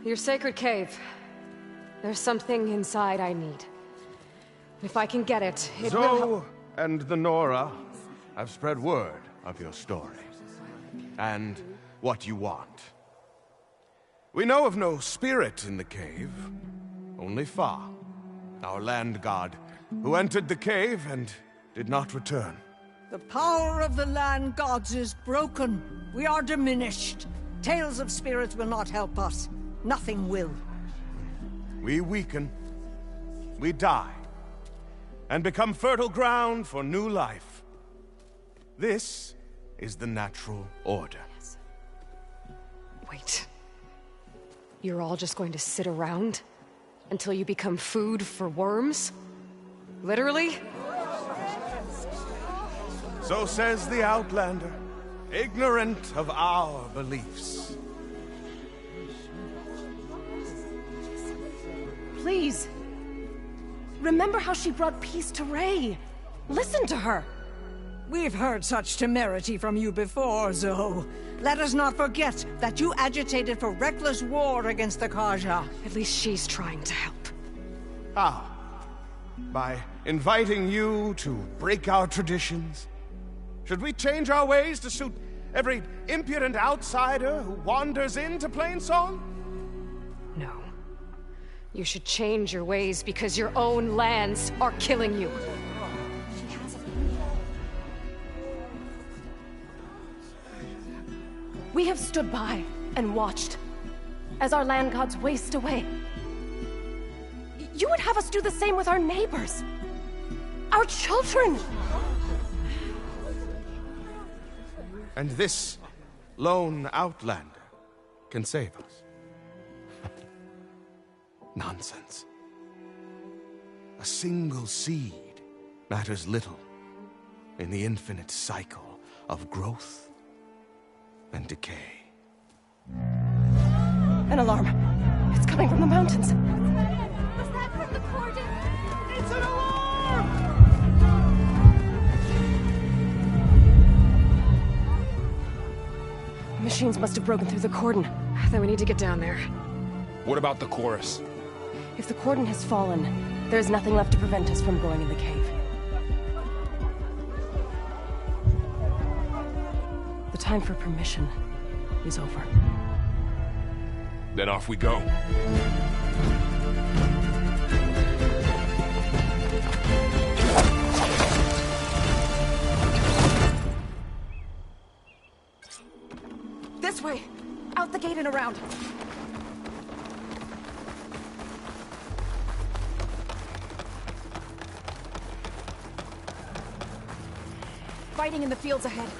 Your sacred cave. There's something inside I need. If I can get it, it will help. Zo and the Nora have spread word of your story. And what you want. We know of no spirit in the cave. Only Fa, our land god, who entered the cave and did not return. The power of the land gods is broken. We are diminished. Tales of spirits will not help us. Nothing will. We weaken. We die. And become fertile ground for new life. This is the natural order. Wait. You're all just going to sit around until you become food for worms? Literally? So says the Outlander, ignorant of our beliefs. Please. Remember how she brought peace to Ray. Listen to her. We've heard such temerity from you before, Zoe. Let us not forget that you agitated for reckless war against the Carja. At least she's trying to help. How? By inviting you to break our traditions? Should we change our ways to suit every impudent outsider who wanders into Plainsong? No. You should change your ways because your own lands are killing you. We have stood by and watched as our land gods waste away. You would have us do the same with our neighbors, our children. And this lone outlander can save us. Nonsense. A single seed matters little in the infinite cycle of growth and decay. An alarm. It's coming from the mountains. Was that from the Cordon? It's an alarm! Machines must have broken through the cordon. Then we need to get down there. What about the chorus? If the cordon has fallen, there's nothing left to prevent us from going in the cave. The time for permission is over. Then off we go. This way! Out the gate and around! Fighting in the fields ahead.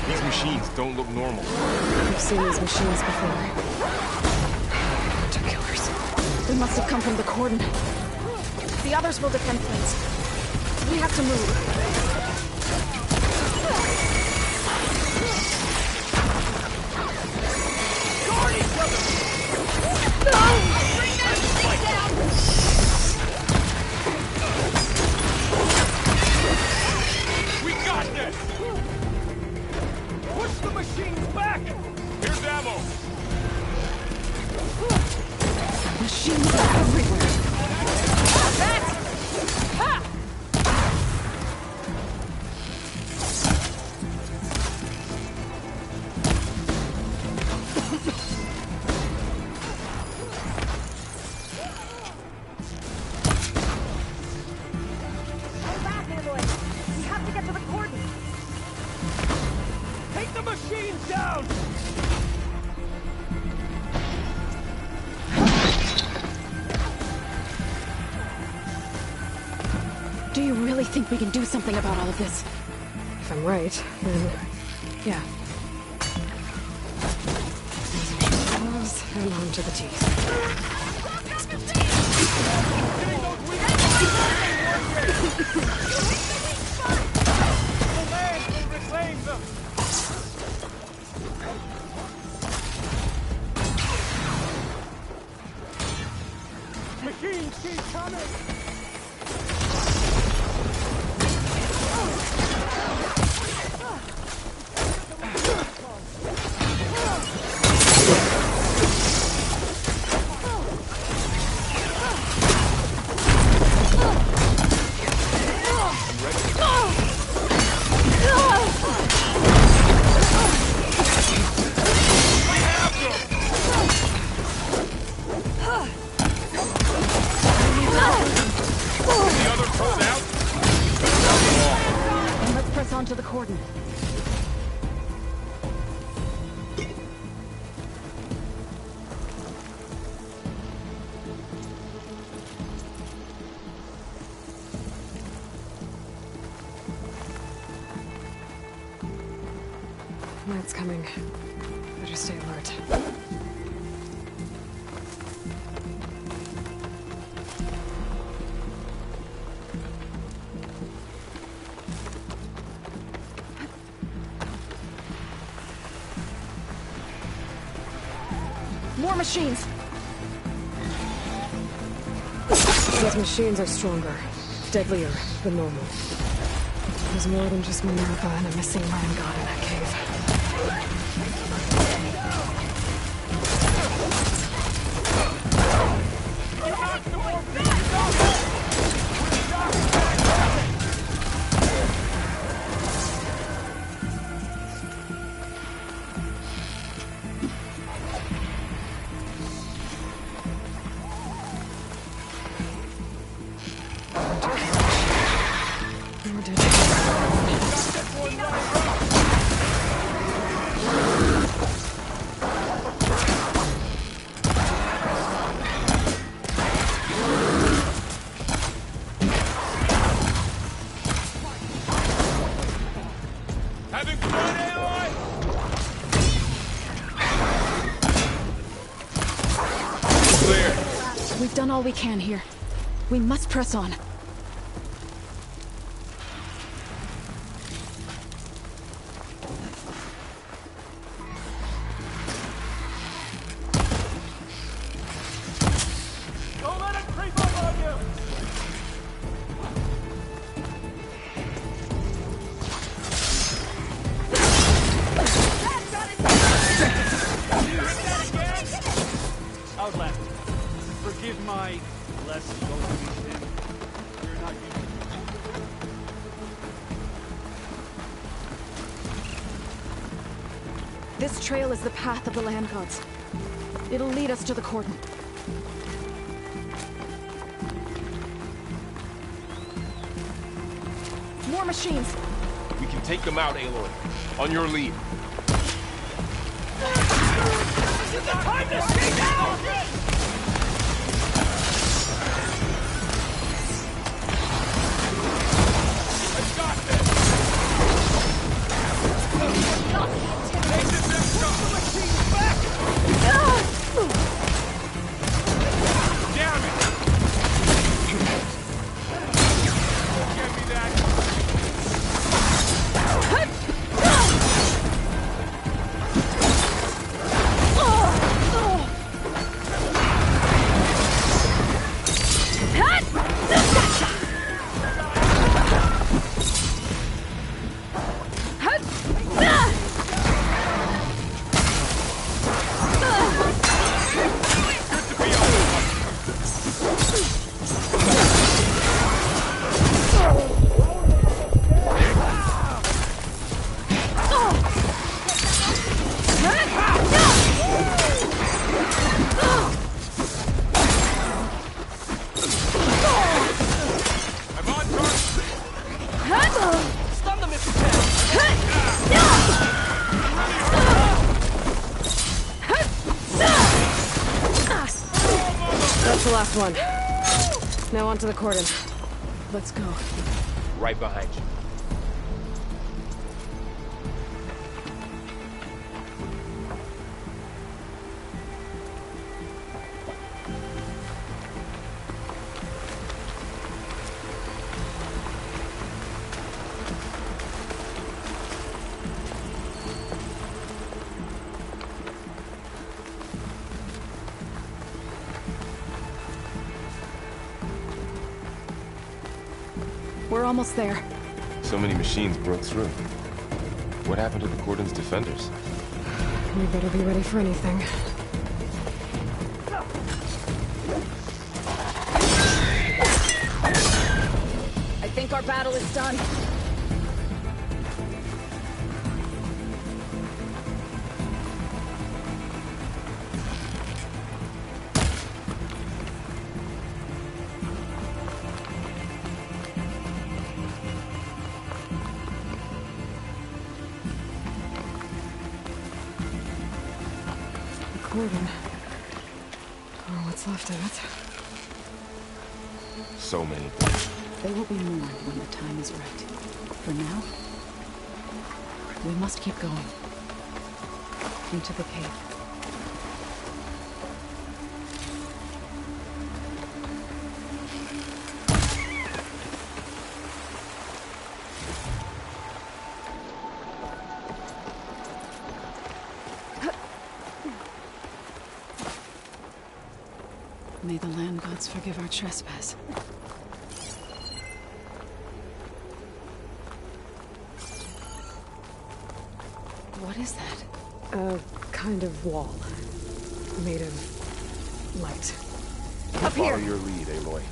These machines don't look normal. We've seen these machines before. They're killers. They must have come from the cordon. The others will defend things. We have to move. We got this! Push the machines back! Here's ammo! Machines are everywhere. Do you really think we can do something about all of this? If I'm right, then yeah. Gloves and on to the teeth. Machines keep coming! cordon. Night's coming. Better stay alert. More machines! These machines are stronger, deadlier than normal. There's more than just Minerva and a missing land god in that cave. We've done all we can here. We must press on. Don't let it creep up on you! Outlander, forgive my less vocally thin. We're not used to it. This trail is the path of the land gods. It'll lead us to the cordon. More machines! We can take them out, Aloy. On your lead. This is the time to stay down! I've got this! Take this extra machine back! Damn it! Give me that! That's the last one. Now onto the cordon. Let's go. Right behind you. We're almost there. So many machines broke through. What happened to the Cordon's defenders? We better be ready for anything. I think our battle is done. cordon. Or what's left of it. So many. They will be more when the time is right. For now, we must keep going. Into the cave. May the land gods forgive our trespass. What is that? A kind of wall. Made of light. Up Follow here! your lead, Aloy.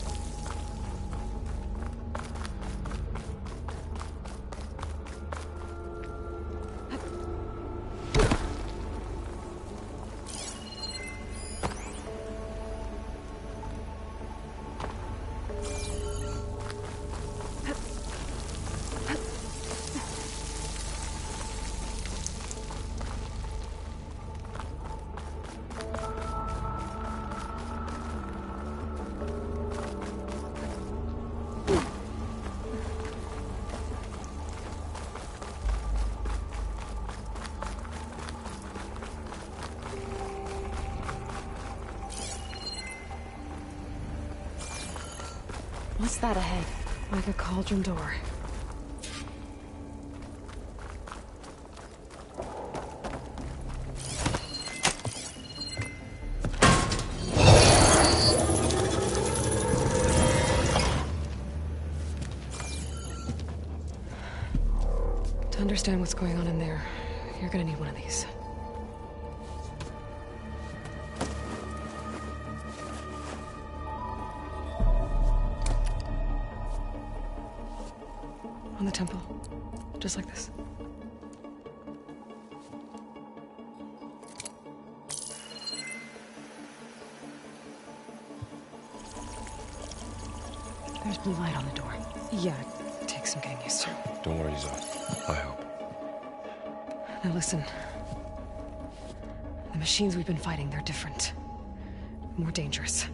What's that ahead? Like a cauldron door. To understand what's going on in there, you're gonna need one of these. On the temple. Just like this. There's blue light on the door. Yeah, it takes some getting used to. Don't worry, Zoe. I help. Now listen. The machines we've been fighting, they're different. More dangerous.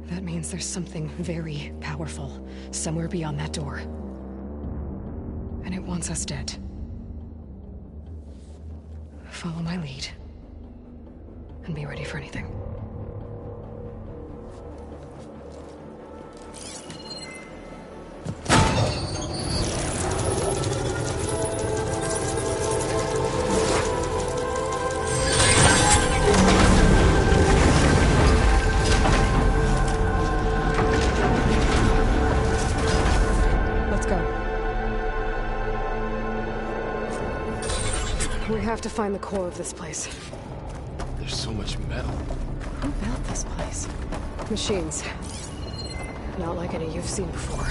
That means there's something very powerful somewhere beyond that door. And it wants us dead. Follow my lead. And be ready for anything. We have to find the core of this place. There's so much metal. Who built this place? Machines. Not like any you've seen before.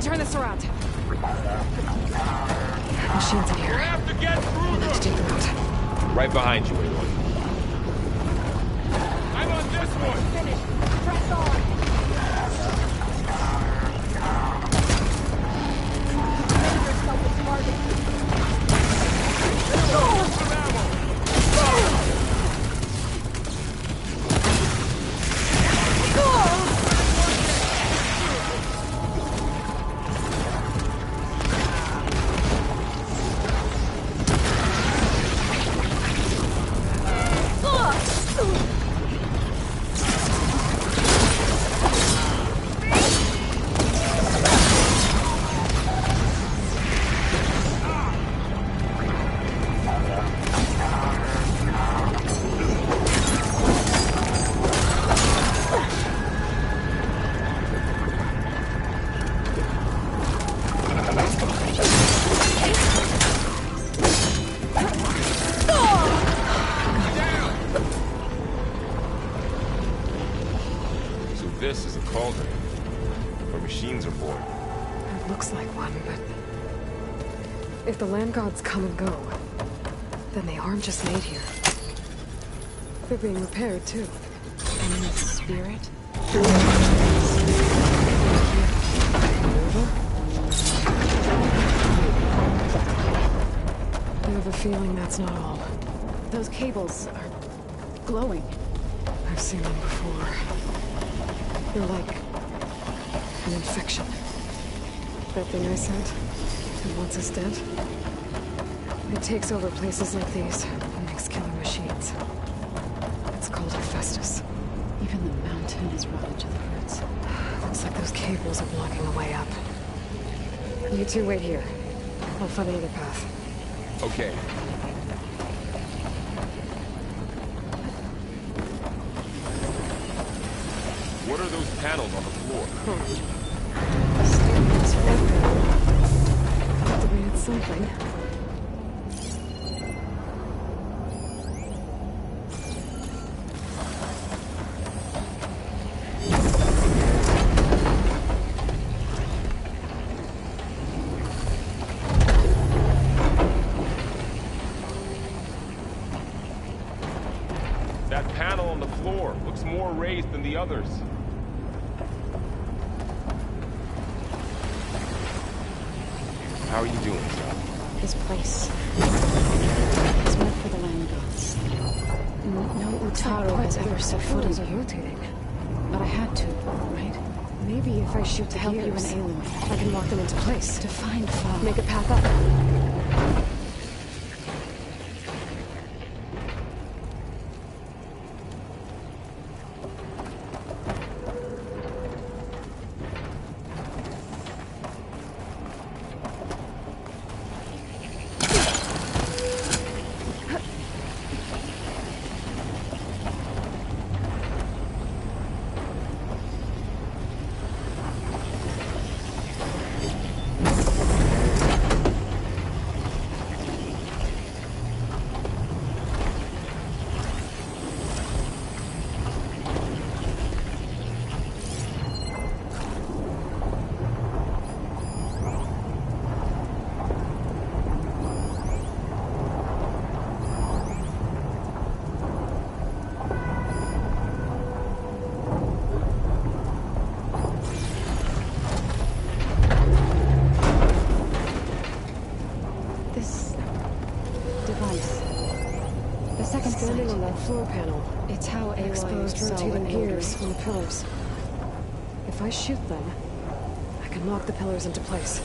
Turn this around. Machines in here. We have to get through We'll have to take them out. Right behind you, Aloy. I'm on this one. Finish. Press on. Make yourself a target. Some ammo. This is a cauldron. Where machines are born. It looks like one, but If the land gods come and go, then they aren't just made here. They're being repaired, too. And the spirit? I have a feeling that's not all. Those cables are glowing. I've seen them before. They're like an infection. That thing I sent, and once it's dead, it takes over places like these and makes killing machines. It's called Hephaestus. Even the mountain is rotted to the roots. Looks like those cables are blocking the way up. You two wait here. I'll find another path. Okay. What are those panels on the floor? Activated something. That panel on the floor looks more raised than the others. How are you doing, Sal? This place is meant for the land gods. No Utaro has ever set foot in here. Rotating. But I had to, right? Maybe if I shoot the help you gears, and Aloy. I can lock them into place. To find Fa. Make a path up. Standing on that floor panel, It's how Aloy exposed saw rotating what gears Aloy- on the pillars. If I shoot them, I can lock the pillars into place.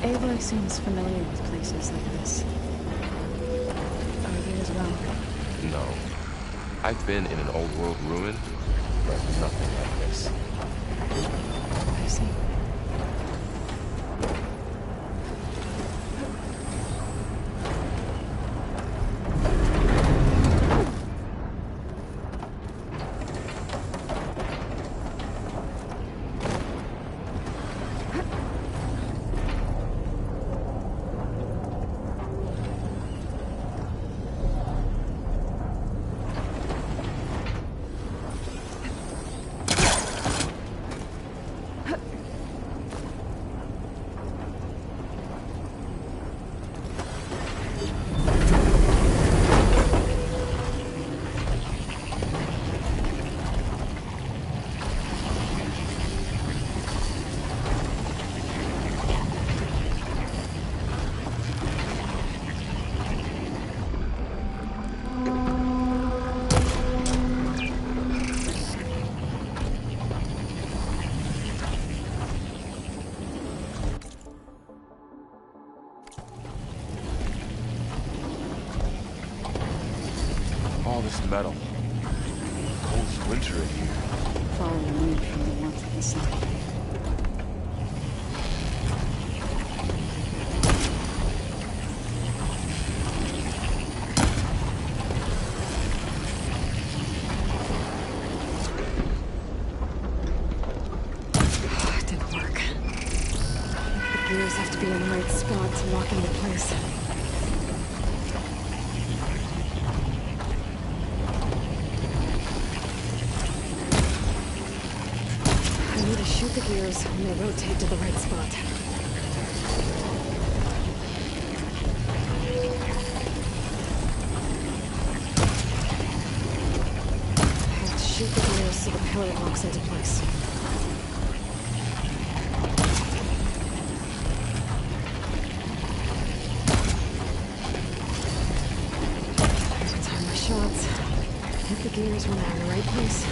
Aloy seems familiar with places like this. Are you as well? No. I've been in an old world ruin, but nothing like this. I see. all this metal? Cold winter in here. Far removed from the warmth of the sun. It didn't work. The gears have to be in the right spot to lock into place. Shoot the gears when they rotate to the right spot. I have to shoot the gears so the pillar locks into place. Time my shots. Hit the gears when they're in the right place.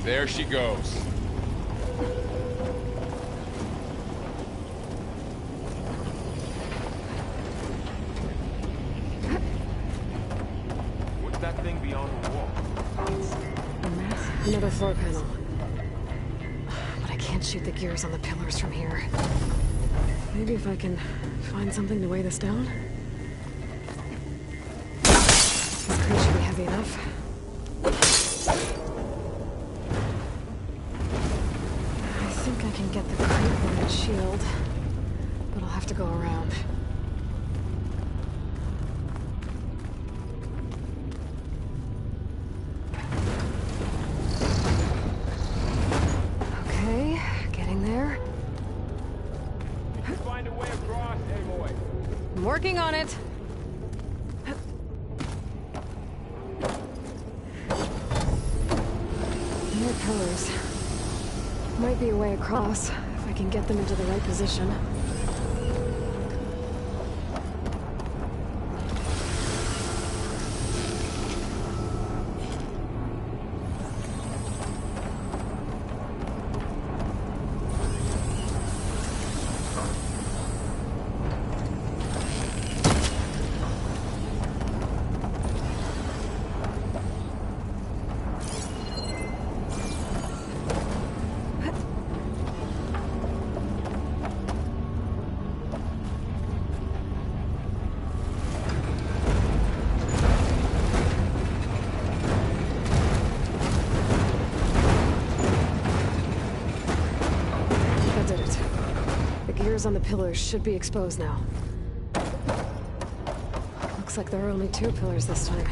There she goes. What's that thing beyond the wall? Another floor panel. But I can't shoot the gears on the pillars from here. Maybe if I can find something to weigh this down? This crate should be heavy enough. I can get the crate on its shield, but I'll have to go around. Okay, getting there. Find a way across, Aloy. I'm working on it. More pillars. Might be a way across, if I can get them into the right position. structures on the pillars should be exposed now. Looks like there are only 2 pillars this time.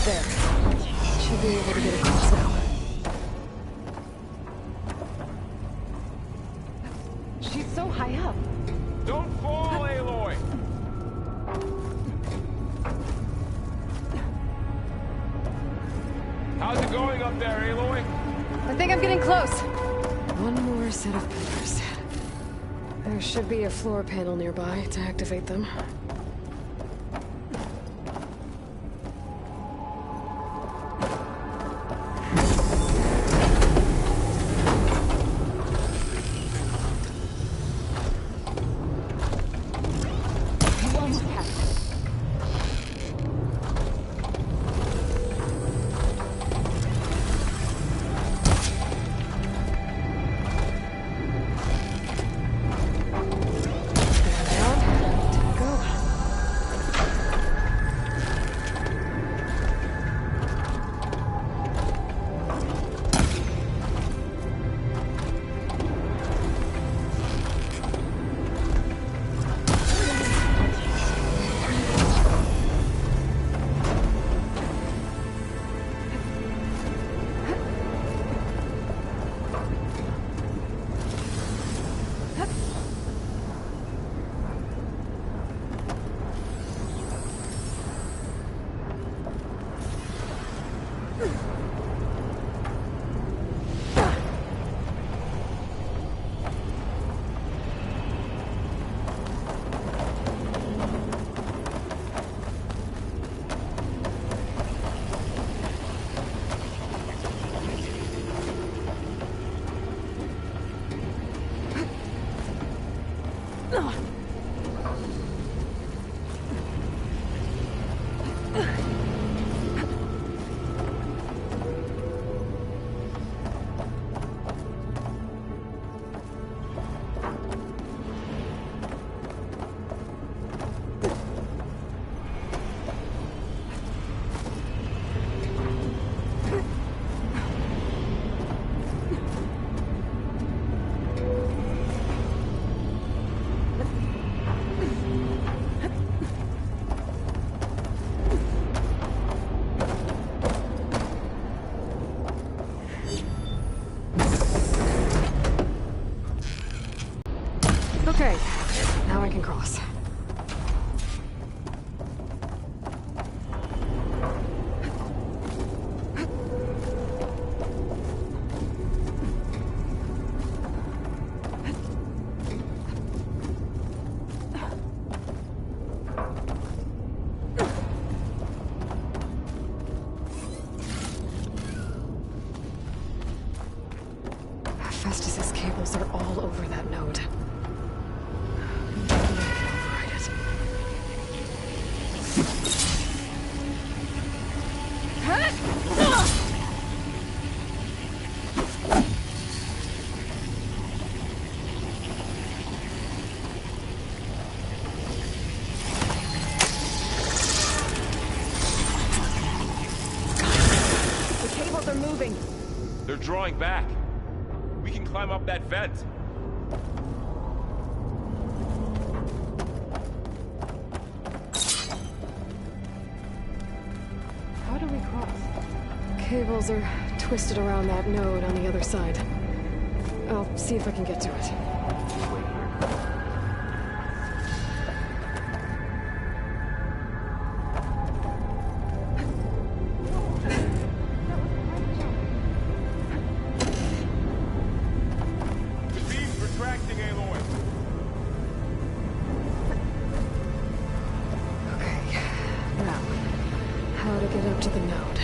There. Should be able to get across now. She's so high up. Don't fall, Aloy! How's it going up there, Aloy? I think I'm getting close. One more set of pillars. There should be a floor panel nearby to activate them. Okay, now I can cross. Festus's cables are all over that node. The cables are moving. They're drawing back. We can climb up that vent. How do we cross? Cables are twisted around that node on the other side. I'll see if I can get to it. The beam's retracting, Aloy. Okay, now, how to get up to the node.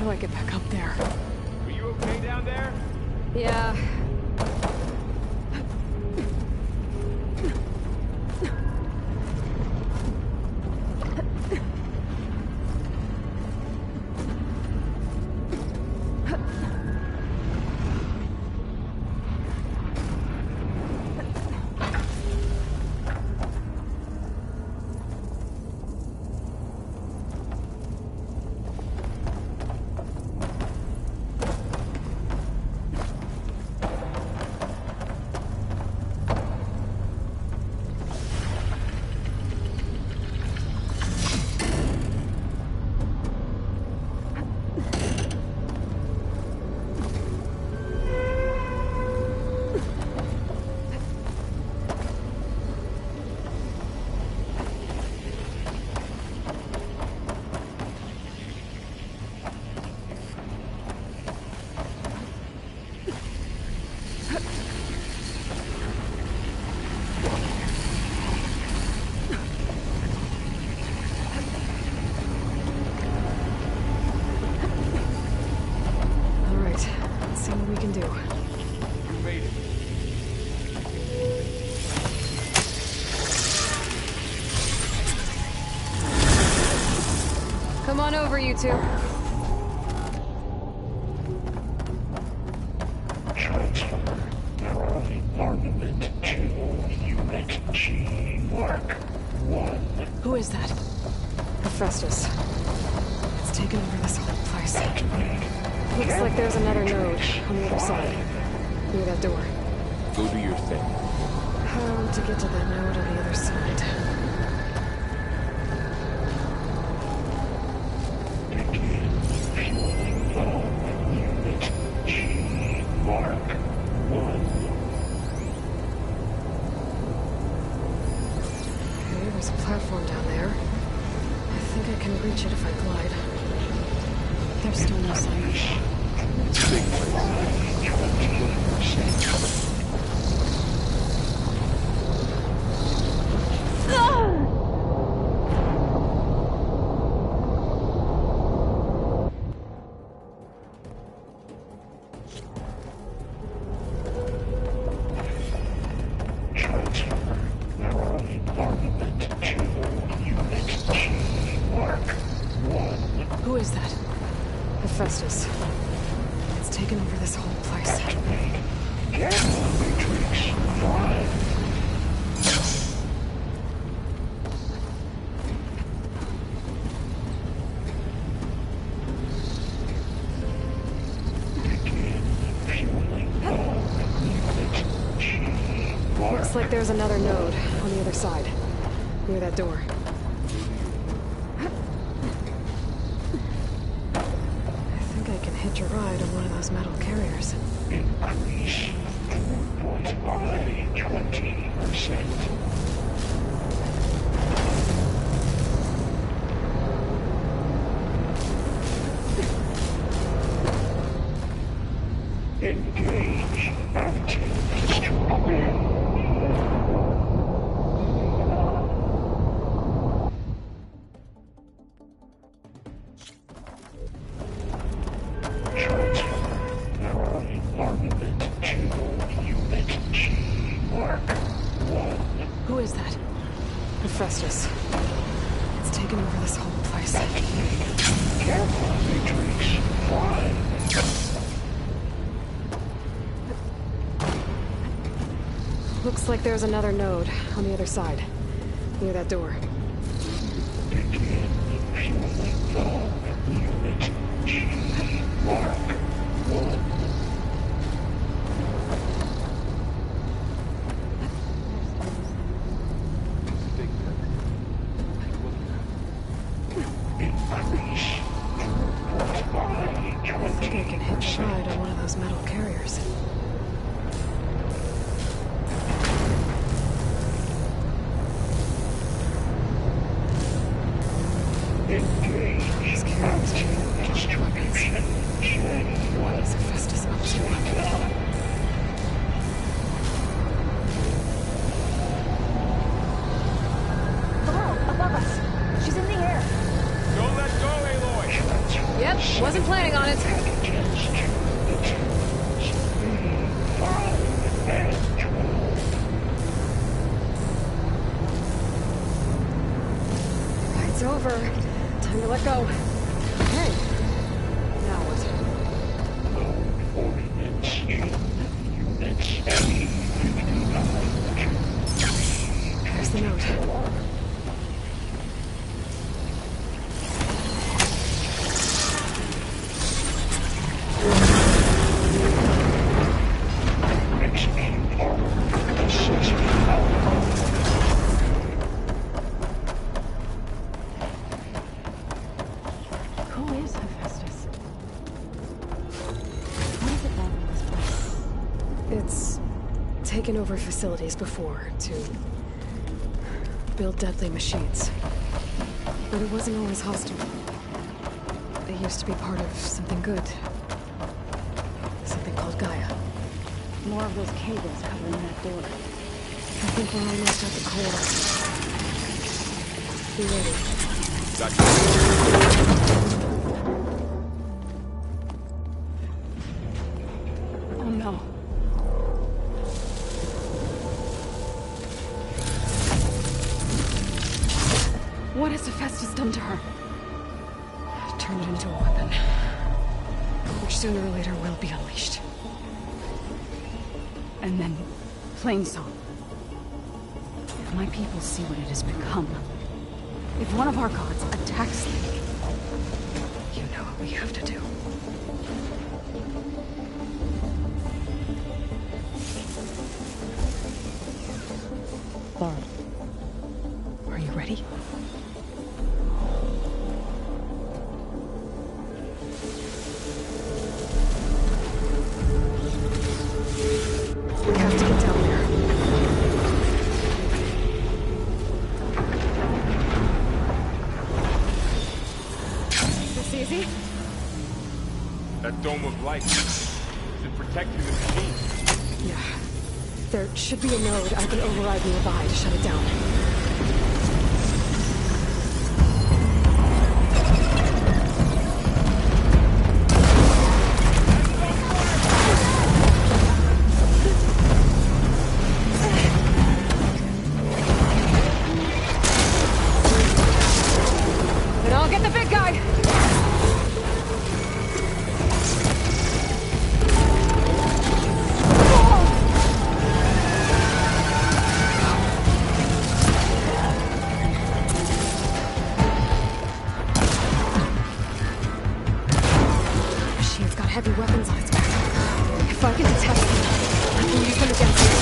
do I get back up there? Are you okay down there? Yeah. Come on over, you two. Who is that? Hephaestus. It's taken over this whole place. Looks like there's another node on the other side. Near that door. Go do your thing. How to get to that node on the other side? Okay, there's a platform down there. I think I can reach it if I glide. There's still no sign. It's a big place. Who is that? Hephaestus. It's taken over this whole place. Looks like there's another node on the other side. Near that door. Hitch a ride on one of those metal carriers. Increase throughput by 20%. Engage anti-destroyer. Who is that? Hephaestus. It's taken over this whole place. Careful, Matrix. Fly. Looks like there's another node on the other side. Near that door. Begin fueling the unit G. Mark 1. I think I can hitch a ride on one of those metal carriers. These carriers are made of weapons. What is Hephaestus up to? Above us. She's in the air. Don't let go, Aloy! Yep, wasn't planning on it. It's over. Time to let go. Okay. Now what? There's the note. Who is Hephaestus? What is it done in this place? It's taken over facilities before to build deadly machines. But it wasn't always hostile. It used to be part of something good. Something called Gaia. More of those cables covering that door. I think we're almost at the core. Be ready. Oh no. What has Hephaestus done to her? Turned it into a weapon. Which sooner or later will be unleashed. And then, Plainsong. If my people see what it has become, if one of our gods attacks them, you know what we have to do. Laura, are you ready? We have to get down there. This easy? That dome of light. Is it protecting the machine? Yeah. There should be a node I can override nearby to shut it down. Then I'll get the big guy! Machine's got heavy weapons on its back. If I can detect them, I can use them against it.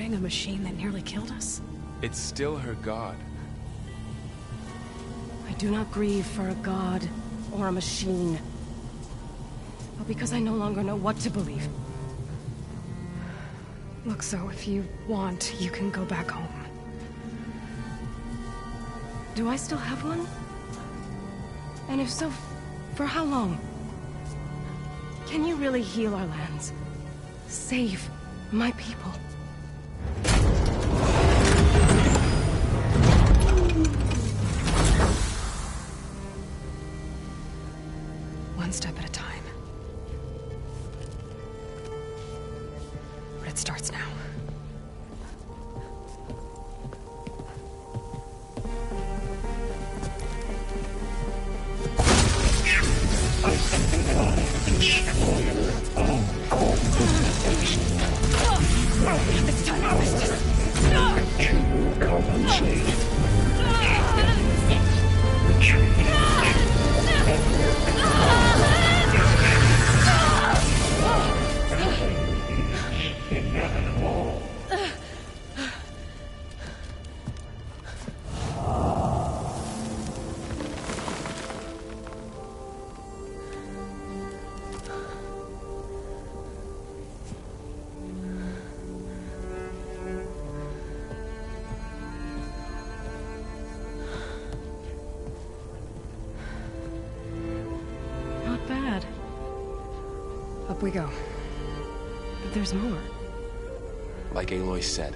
A machine that nearly killed us? It's still her god. I do not grieve for a god or a machine, but because I no longer know what to believe. Look, so if you want, you can go back home. Do I still have one? And if so, for how long? Can you really heal our lands? Save my people? One step at a time. But it starts now. I Up we go. There's more. Like Aloy said,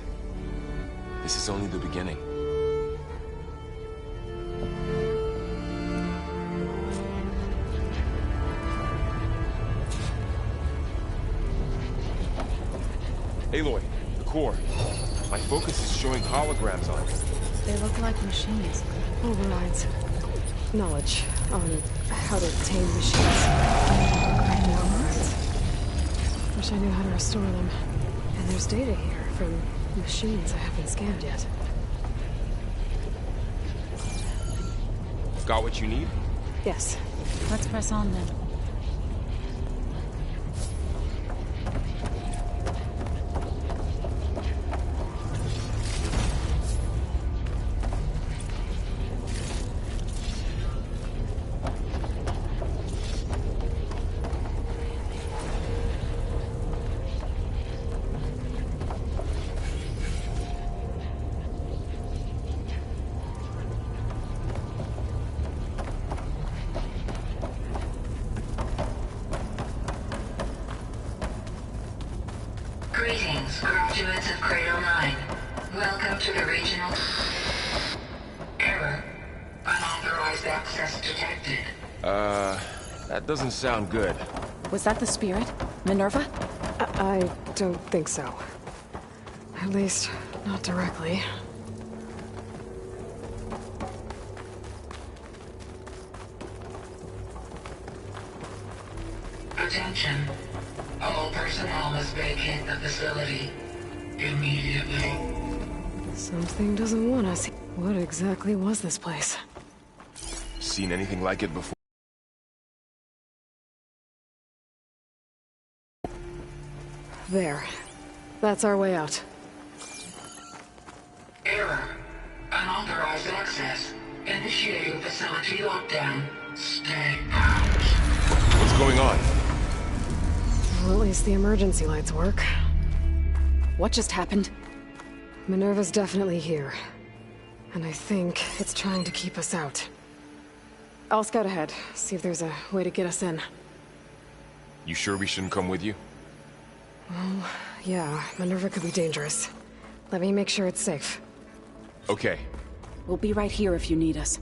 this is only the beginning. Aloy, the core. My focus is showing holograms on it. They look like machines. Overrides. Knowledge on how to tame machines. Overrides. Wish I knew how to restore them. And there's data here from machines I haven't scanned yet. Got what you need? Yes. Let's press on then. Greetings, graduates of Cradle 9. Welcome to the regional... Error. Unauthorized access detected. That doesn't sound good. Was that the spirit? Minerva? I don't think so. At least, not directly. Attention. All personnel must vacate the facility immediately. Something doesn't want us. What exactly was this place? Seen anything like it before? There. That's our way out. Error. Unauthorized access. Initiating facility lockdown. Stay out. What's going on? Well, at least the emergency lights work. What just happened? Minerva's definitely here. And I think it's trying to keep us out. I'll scout ahead, see if there's a way to get us in. You sure we shouldn't come with you? Well, yeah, Minerva could be dangerous. Let me make sure it's safe. Okay. We'll be right here if you need us.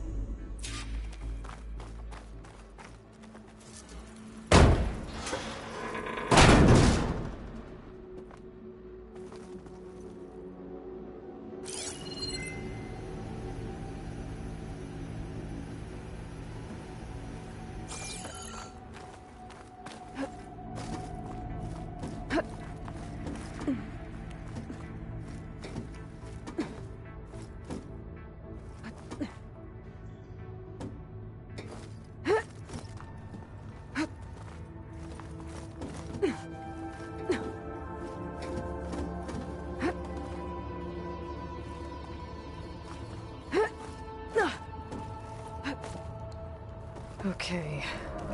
Okay,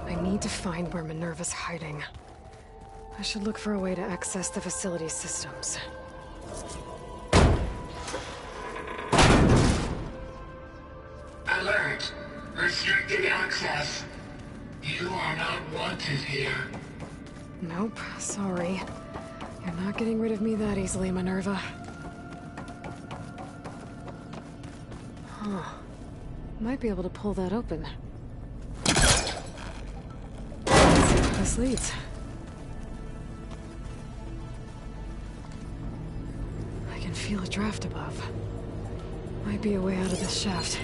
I need to find where Minerva's hiding. I should look for a way to access the facility systems. Alert! Restricted access. You are not wanted here. Nope, sorry. You're not getting rid of me that easily, Minerva. Huh. Might be able to pull that open. Let's see where this leads. I can feel a draft above. Might be a way out of this shaft.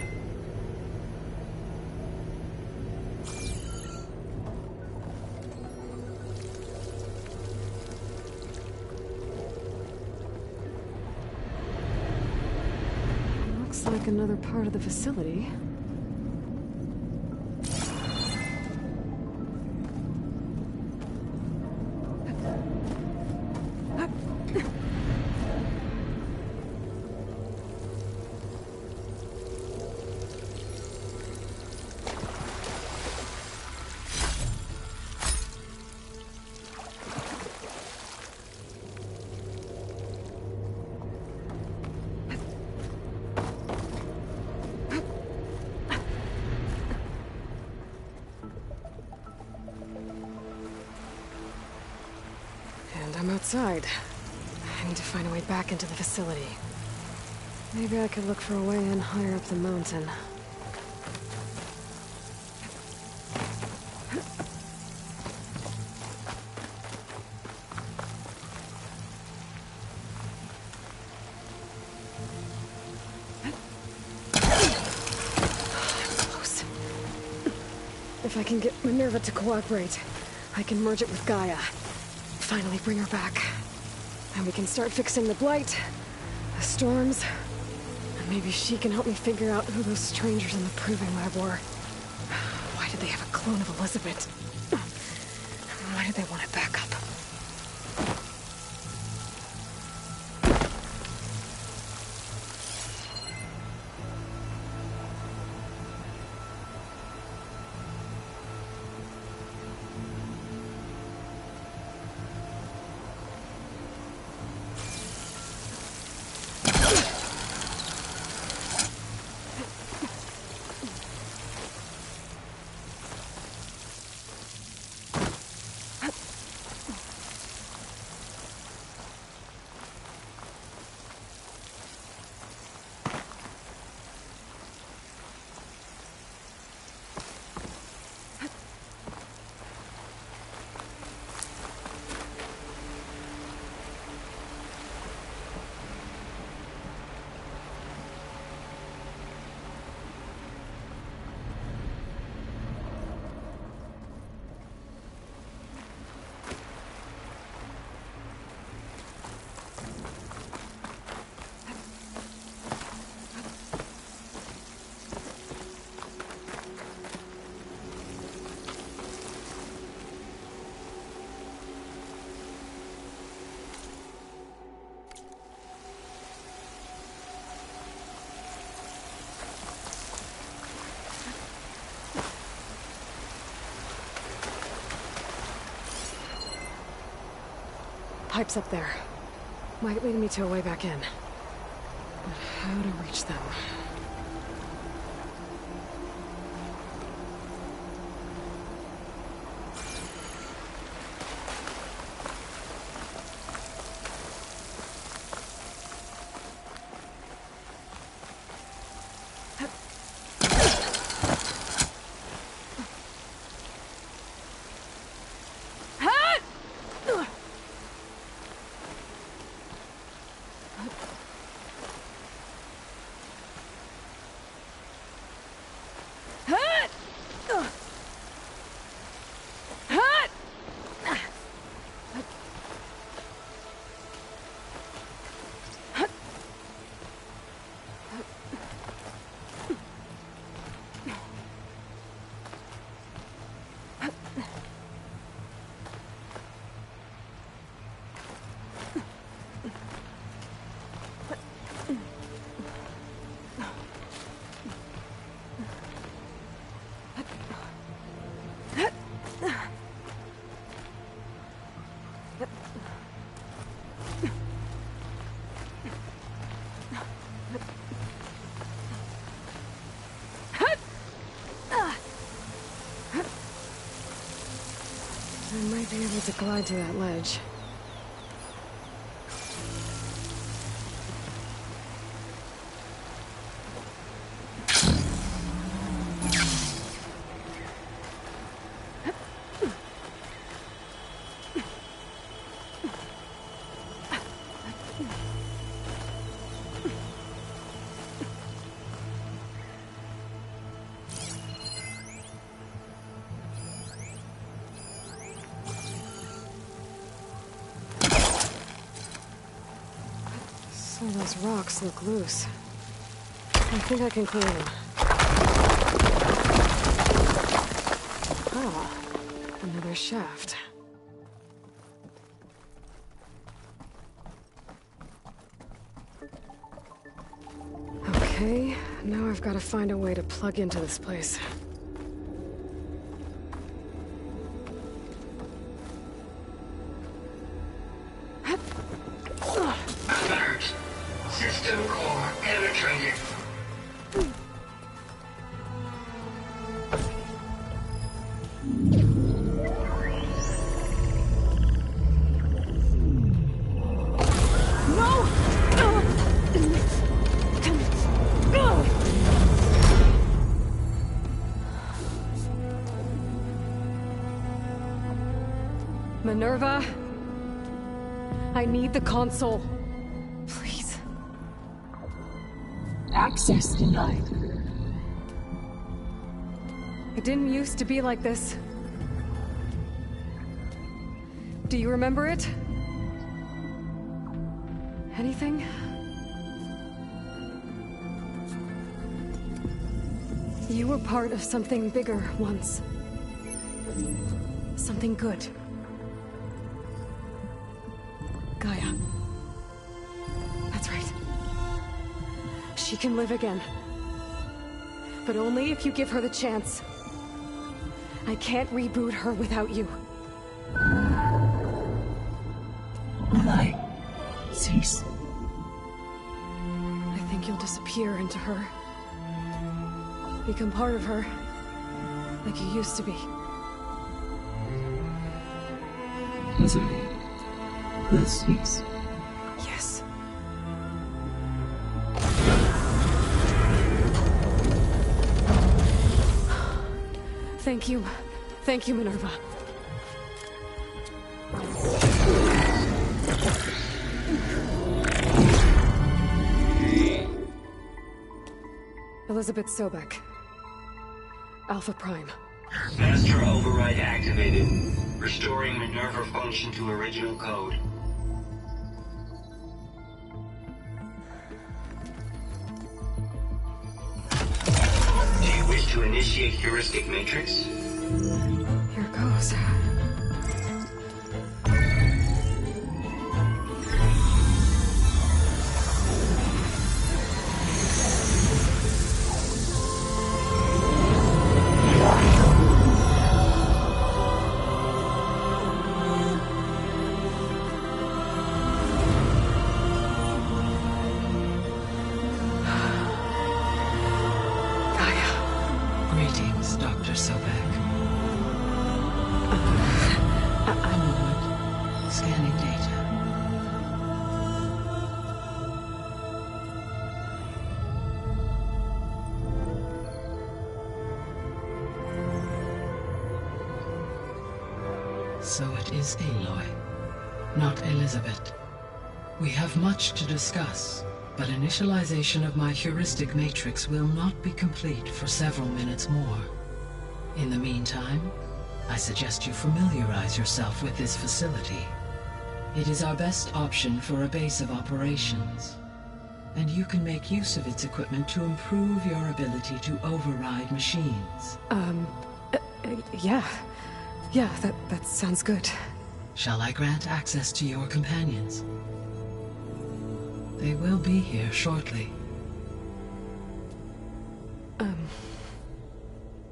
Looks like another part of the facility. I'm outside. I need to find a way back into the facility. Maybe I could look for a way in higher up the mountain. Close. If I can get Minerva to cooperate, I can merge it with Gaia. Finally bring her back. And we can start fixing the Blight, the storms, and maybe she can help me figure out who those strangers in the Proving Lab were. Why did they have a clone of Elizabeth? Why did they want it back up? Pipes up there. Might lead me to a way back in. But how to reach them? I might be able to glide to that ledge. Some of those rocks look loose. I think I can clear them. Ah, another shaft. Okay, now I've got to find a way to plug into this place. Alert! System core penetrated. Minerva, I need the console. Please. Access denied. It didn't used to be like this. Do you remember it? Anything? You were part of something bigger once. Something good. Gaia. That's right. She can live again. But only if you give her the chance. I can't reboot her without you. Light. Cease. I think you'll disappear into her. Become part of her. Like you used to be. Desiree. Let's cease. Yes. Thank you. Thank you, Minerva. Elizabeth Sobek. Alpha Prime. Master override activated. Restoring Minerva function to original code. Do you wish to initiate heuristic matrix? Here goes. So it is Aloy, not Elizabeth. We have much to discuss, but initialization of my heuristic matrix will not be complete for several minutes more. In the meantime, I suggest you familiarize yourself with this facility. It is our best option for a base of operations, and you can make use of its equipment to improve your ability to override machines. Yeah. Yeah, that sounds good. Shall I grant access to your companions? They will be here shortly.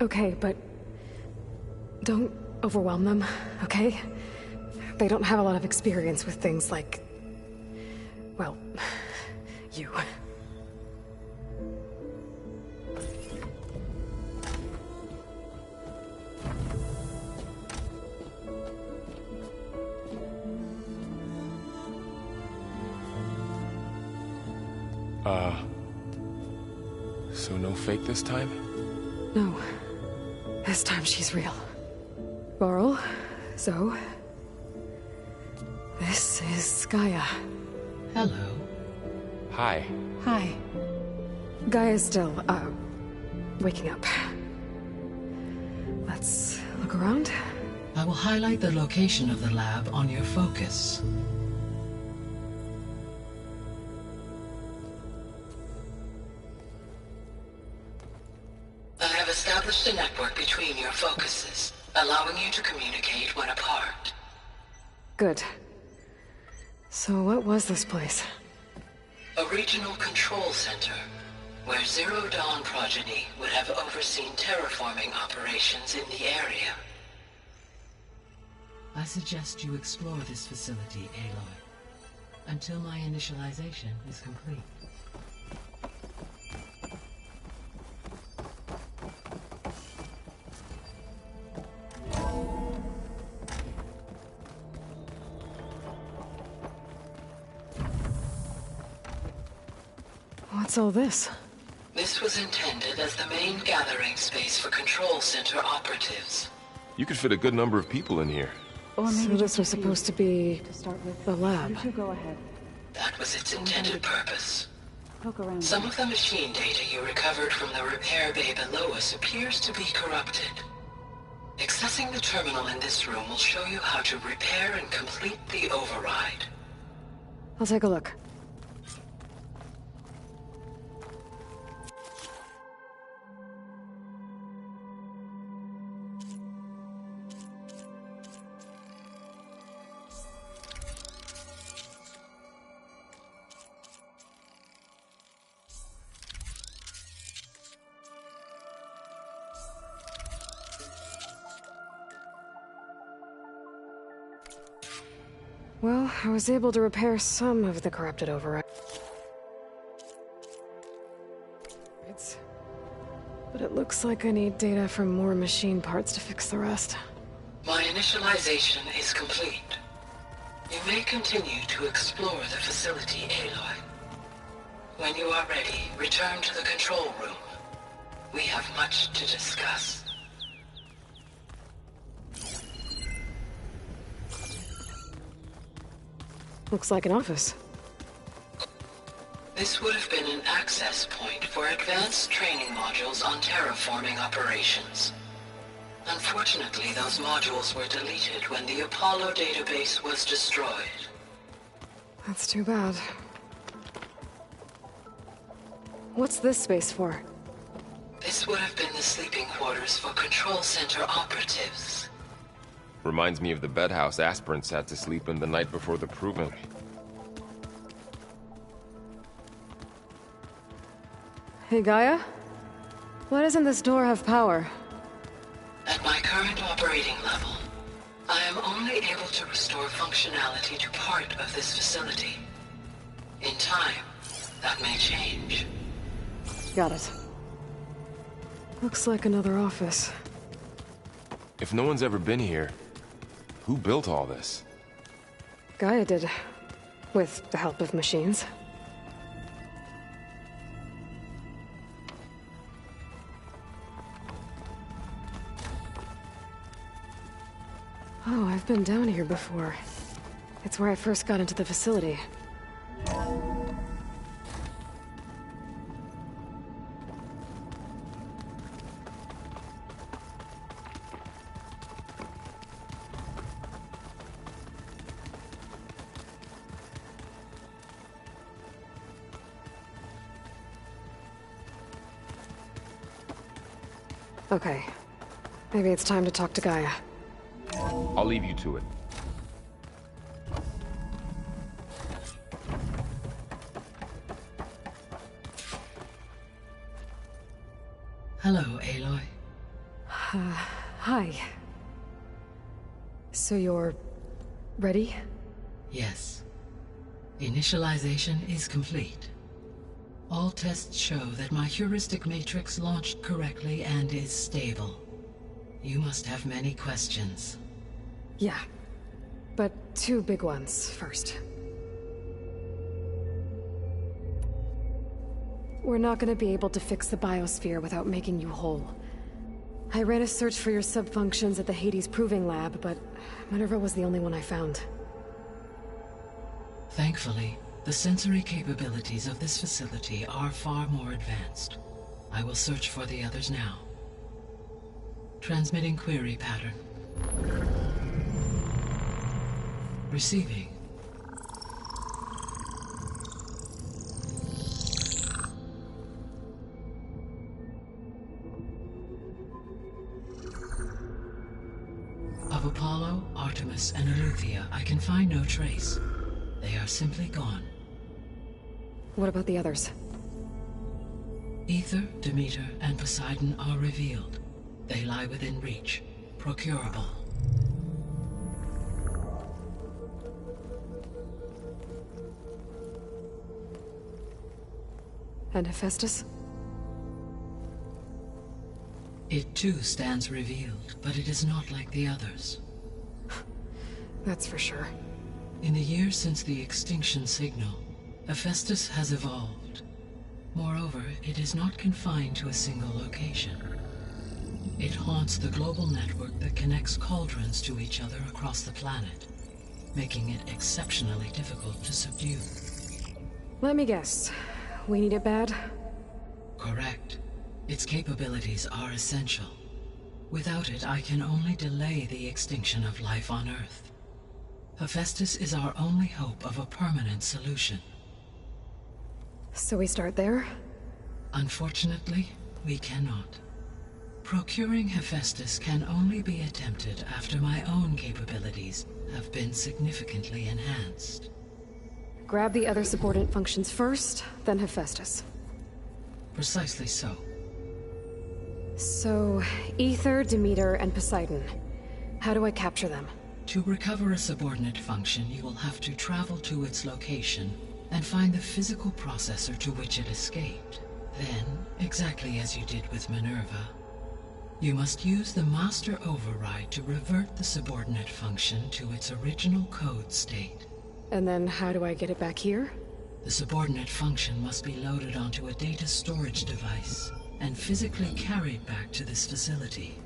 Okay, but don't overwhelm them, okay? They don't have a lot of experience with things like... well, you. So no fake this time? No. This time she's real. Varl, Zoe. This is Gaia. Hello. Hi. Hi. Gaia's still, waking up. Let's look around. I will highlight the location of the lab on your focus. I have established a network between your focuses, allowing you to communicate when apart. Good. So what was this place? A regional control center, where Zero Dawn progeny would have overseen terraforming operations in the area. I suggest you explore this facility, Aloy, until my initialization is complete. What's all this? This was intended as the main gathering space for Control Center operatives. You could fit a good number of people in here. Or So maybe this was just supposed to be to start with. the lab. You two go ahead. That was its intended purpose. Poke around. Some of the machine data you recovered from the repair bay below us appears to be corrupted. Accessing the terminal in this room will show you how to repair and complete the override. I'll take a look. Well, I was able to repair some of the corrupted override. But it looks like I need data from more machine parts to fix the rest. My initialization is complete. You may continue to explore the facility, Aloy. When you are ready, return to the control room. We have much to discuss. Looks like an office. This would have been an access point for advanced training modules on terraforming operations. Unfortunately, those modules were deleted when the Apollo database was destroyed. That's too bad. What's this space for? This would have been the sleeping quarters for Control Center operatives. Reminds me of the bedhouse aspirants had to sleep in the night before the proving. Hey, Gaia? Why doesn't this door have power? At my current operating level, I am only able to restore functionality to part of this facility. In time, that may change. Got it. Looks like another office. If no one's ever been here, who built all this? Gaia did. With the help of machines. Oh, I've been down here before. It's where I first got into the facility. Okay. Maybe it's time to talk to Gaia. I'll leave you to it. Hello, Aloy. Hi. So you're... ready? Yes. Initialization is complete. All tests show that my heuristic matrix launched correctly and is stable. You must have many questions. Yeah. But two big ones first. We're not gonna be able to fix the biosphere without making you whole. I ran a search for your subfunctions at the Hades Proving Lab, but Minerva was the only one I found. Thankfully, the sensory capabilities of this facility are far more advanced. I will search for the others now. Transmitting query pattern. Receiving. Of Apollo, Artemis, and Eleuthia, I can find no trace. They are simply gone. What about the others? Aether, Demeter, and Poseidon are revealed. They lie within reach. Procurable. And Hephaestus? It too stands revealed, but it is not like the others. That's for sure. In the years since the extinction signal, Hephaestus has evolved. Moreover, it is not confined to a single location. It haunts the global network that connects cauldrons to each other across the planet, making it exceptionally difficult to subdue. Let me guess. We need it bad? Correct. Its capabilities are essential. Without it, I can only delay the extinction of life on Earth. Hephaestus is our only hope of a permanent solution. So we start there? Unfortunately, we cannot. Procuring Hephaestus can only be attempted after my own capabilities have been significantly enhanced. Grab the other subordinate functions first, then Hephaestus. Precisely so. So, Aether, Demeter, and Poseidon. How do I capture them? To recover a subordinate function, you will have to travel to its location and find the physical processor to which it escaped. Then, exactly as you did with Minerva, you must use the Master Override to revert the subordinate function to its original code state. And then how do I get it back here? The subordinate function must be loaded onto a data storage device and physically carried back to this facility.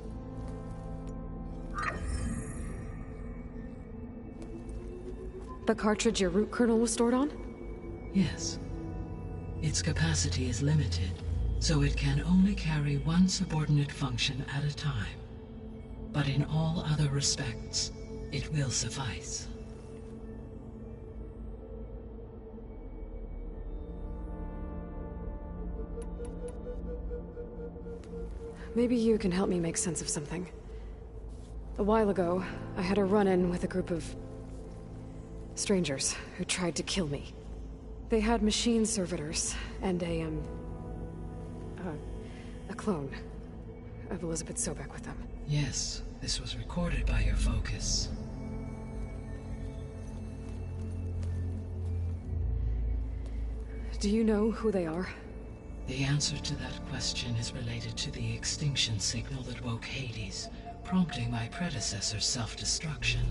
The cartridge your root kernel was stored on? Yes. Its capacity is limited, so it can only carry one subordinate function at a time. But in all other respects, it will suffice. Maybe you can help me make sense of something. A while ago, I had a run-in with a group of strangers who tried to kill me. They had machine servitors and a clone of Elizabeth Sobek with them. Yes, this was recorded by your focus. Do you know who they are? The answer to that question is related to the extinction signal that woke Hades, prompting my predecessor's self-destruction.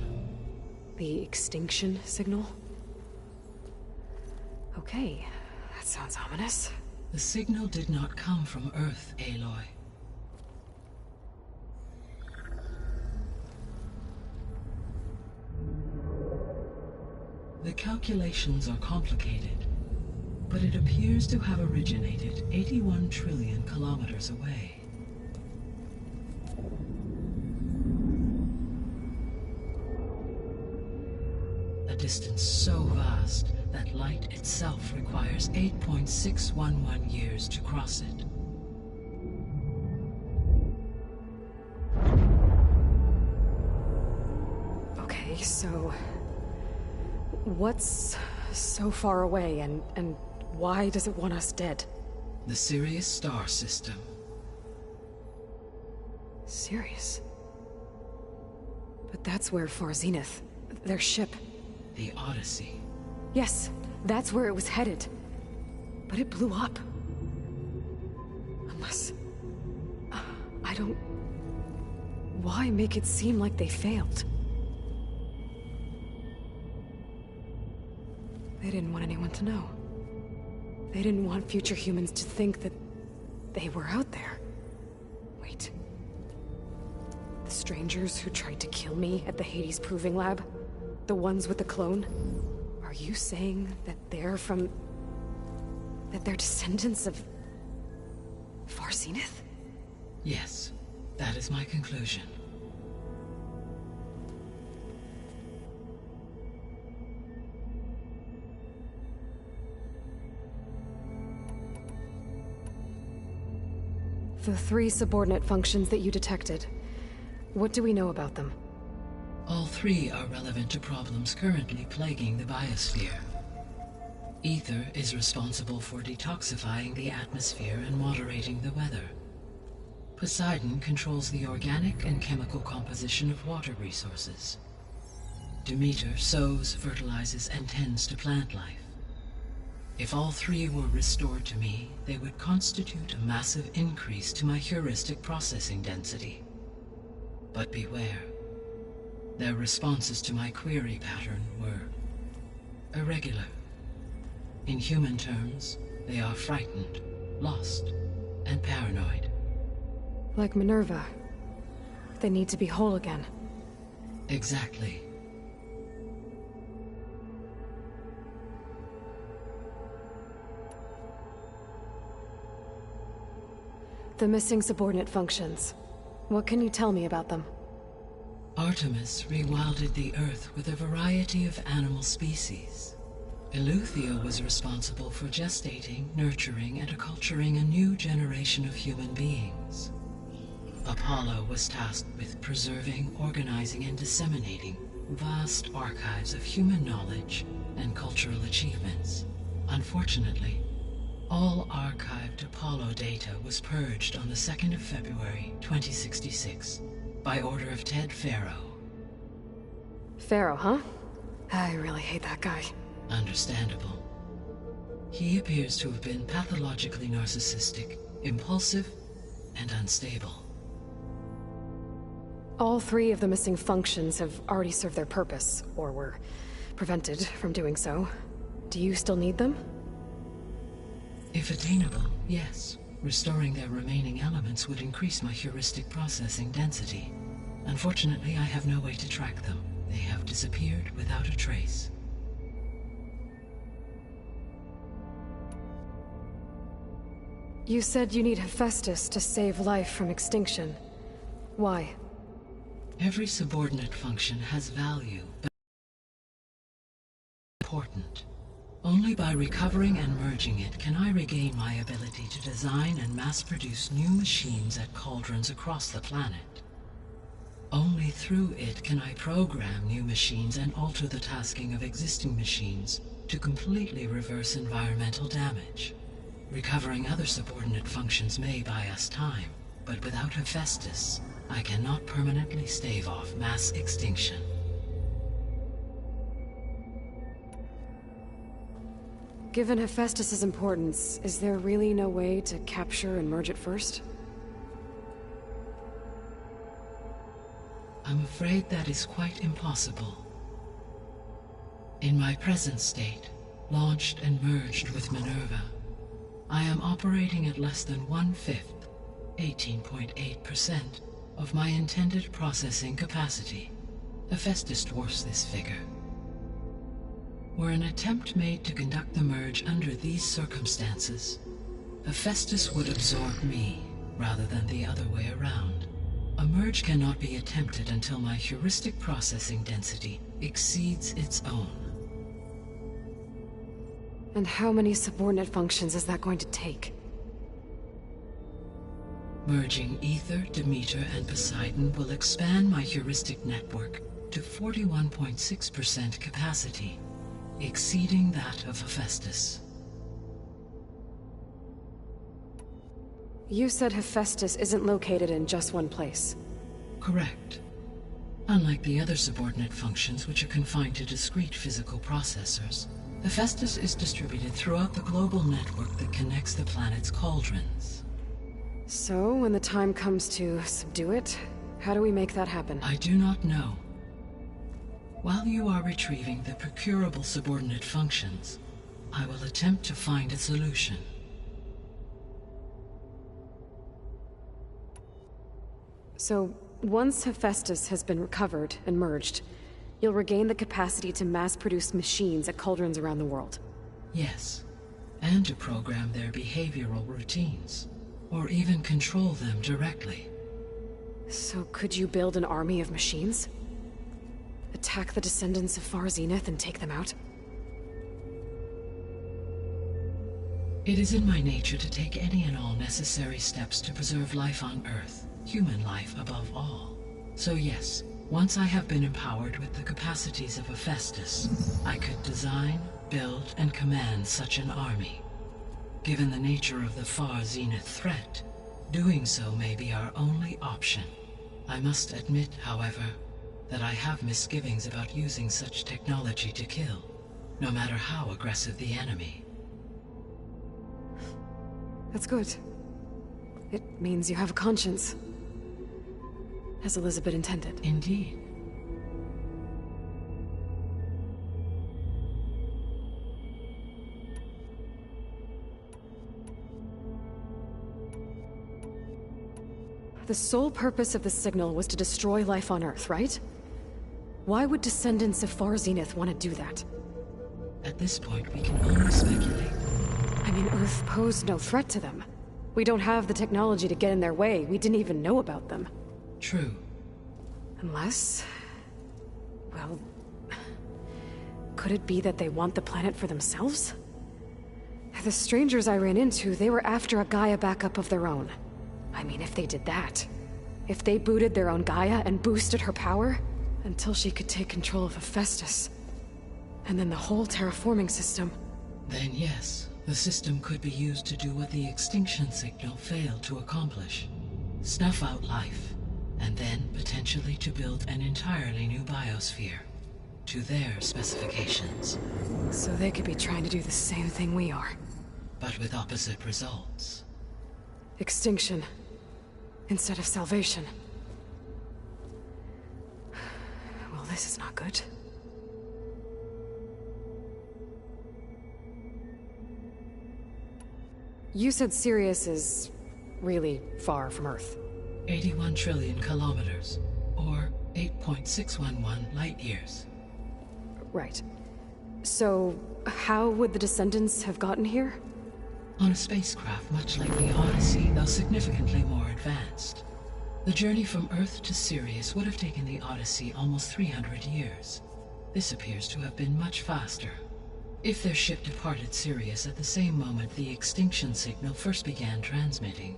The extinction signal? Okay, that sounds ominous. The signal did not come from Earth, Aloy. The calculations are complicated, but it appears to have originated 81 trillion kilometers away. A distance so vast that light itself requires 8.611 years to cross it. Okay, so what's so far away and why does it want us dead? The Sirius star system. Sirius? But that's where Far Zenith, their ship... The Odyssey. Yes, that's where it was headed. But it blew up. Unless... I don't... Why make it seem like they failed? They didn't want anyone to know. They didn't want future humans to think that they were out there. Wait. The strangers who tried to kill me at the Hades Proving Lab? The ones with the clone? Are you saying that they're from... that they're descendants of... Far Zenith? Yes, that is my conclusion. The 3 subordinate functions that you detected. What do we know about them? All 3 are relevant to problems currently plaguing the biosphere. Aether is responsible for detoxifying the atmosphere and moderating the weather. Poseidon controls the organic and chemical composition of water resources. Demeter sows, fertilizes, and tends to plant life. If all 3 were restored to me, they would constitute a massive increase to my heuristic processing density. But beware. Their responses to my query pattern were irregular. In human terms, they are frightened, lost, and paranoid. Like Minerva, They need to be whole again. Exactly. The missing subordinate functions. What can you tell me about them? Artemis rewilded the Earth with a variety of animal species. Eleuthia was responsible for gestating, nurturing, and acculturating a new generation of human beings. Apollo was tasked with preserving, organizing, and disseminating vast archives of human knowledge and cultural achievements. Unfortunately, all archived Apollo data was purged on the 2nd of February, 2066, by order of Ted Faro. Faro, huh? I really hate that guy. Understandable. He appears to have been pathologically narcissistic, impulsive, and unstable. All 3 of the missing functions have already served their purpose, or were prevented from doing so. Do you still need them? If attainable, yes. Restoring their remaining elements would increase my heuristic processing density. Unfortunately, I have no way to track them. They have disappeared without a trace. You said you need Hephaestus to save life from extinction. Why? Every subordinate function has value, but important. Only by recovering and merging it can I regain my ability to design and mass-produce new machines at cauldrons across the planet. Only through it can I program new machines and alter the tasking of existing machines to completely reverse environmental damage. Recovering other subordinate functions may buy us time, but without Hephaestus, I cannot permanently stave off mass extinction. Given Hephaestus's importance, is there really no way to capture and merge it first? I'm afraid that is quite impossible. In my present state, launched and merged with Minerva, I am operating at less than 1/5, 18.8%, of my intended processing capacity. Hephaestus dwarfs this figure. Were an attempt made to conduct the merge under these circumstances, Hephaestus would absorb me, rather than the other way around. A merge cannot be attempted until my heuristic processing density exceeds its own. And how many subordinate functions is that going to take? Merging Ether, Demeter, and Poseidon will expand my heuristic network to 41.6% capacity, exceeding that of Hephaestus. You said Hephaestus isn't located in just one place. Correct. Unlike the other subordinate functions, which are confined to discrete physical processors, Hephaestus is distributed throughout the global network that connects the planet's cauldrons. So, when the time comes to subdue it, how do we make that happen? I do not know. While you are retrieving the procurable subordinate functions, I will attempt to find a solution. So, once Hephaestus has been recovered and merged, you'll regain the capacity to mass-produce machines at cauldrons around the world. Yes, and to program their behavioral routines, or even control them directly. So could you build an army of machines? Attack the descendants of Far Zenith and take them out? It is in my nature to take any and all necessary steps to preserve life on Earth, human life above all. So yes, once I have been empowered with the capacities of Hephaestus, I could design, build, and command such an army. Given the nature of the Far Zenith threat, doing so may be our only option. I must admit, however, that I have misgivings about using such technology to kill, no matter how aggressive the enemy. That's good. It means you have a conscience. As Elizabeth intended. Indeed. The sole purpose of the signal was to destroy life on Earth, right? Why would descendants of Far Zenith want to do that? At this point, we can only speculate. I mean, Earth posed no threat to them. We don't have the technology to get in their way. We didn't even know about them. True. Unless... well... could it be that they want the planet for themselves? The strangers I ran into, they were after a Gaia backup of their own. I mean, if they did that... if they booted their own Gaia and boosted her power... until she could take control of Hephaestus. And then the whole terraforming system... Then yes, the system could be used to do what the extinction signal failed to accomplish. Snuff out life, and then potentially to build an entirely new biosphere. To their specifications. So they could be trying to do the same thing we are. But with opposite results. Extinction. Instead of salvation. Well, this is not good. You said Sirius is really far from Earth. 81 trillion kilometers, or 8.611 light years. Right. So, how would the Descendants have gotten here? On a spacecraft much like the Odyssey, though significantly more advanced. The journey from Earth to Sirius would have taken the Odyssey almost 300 years. This appears to have been much faster. If their ship departed Sirius at the same moment the extinction signal first began transmitting,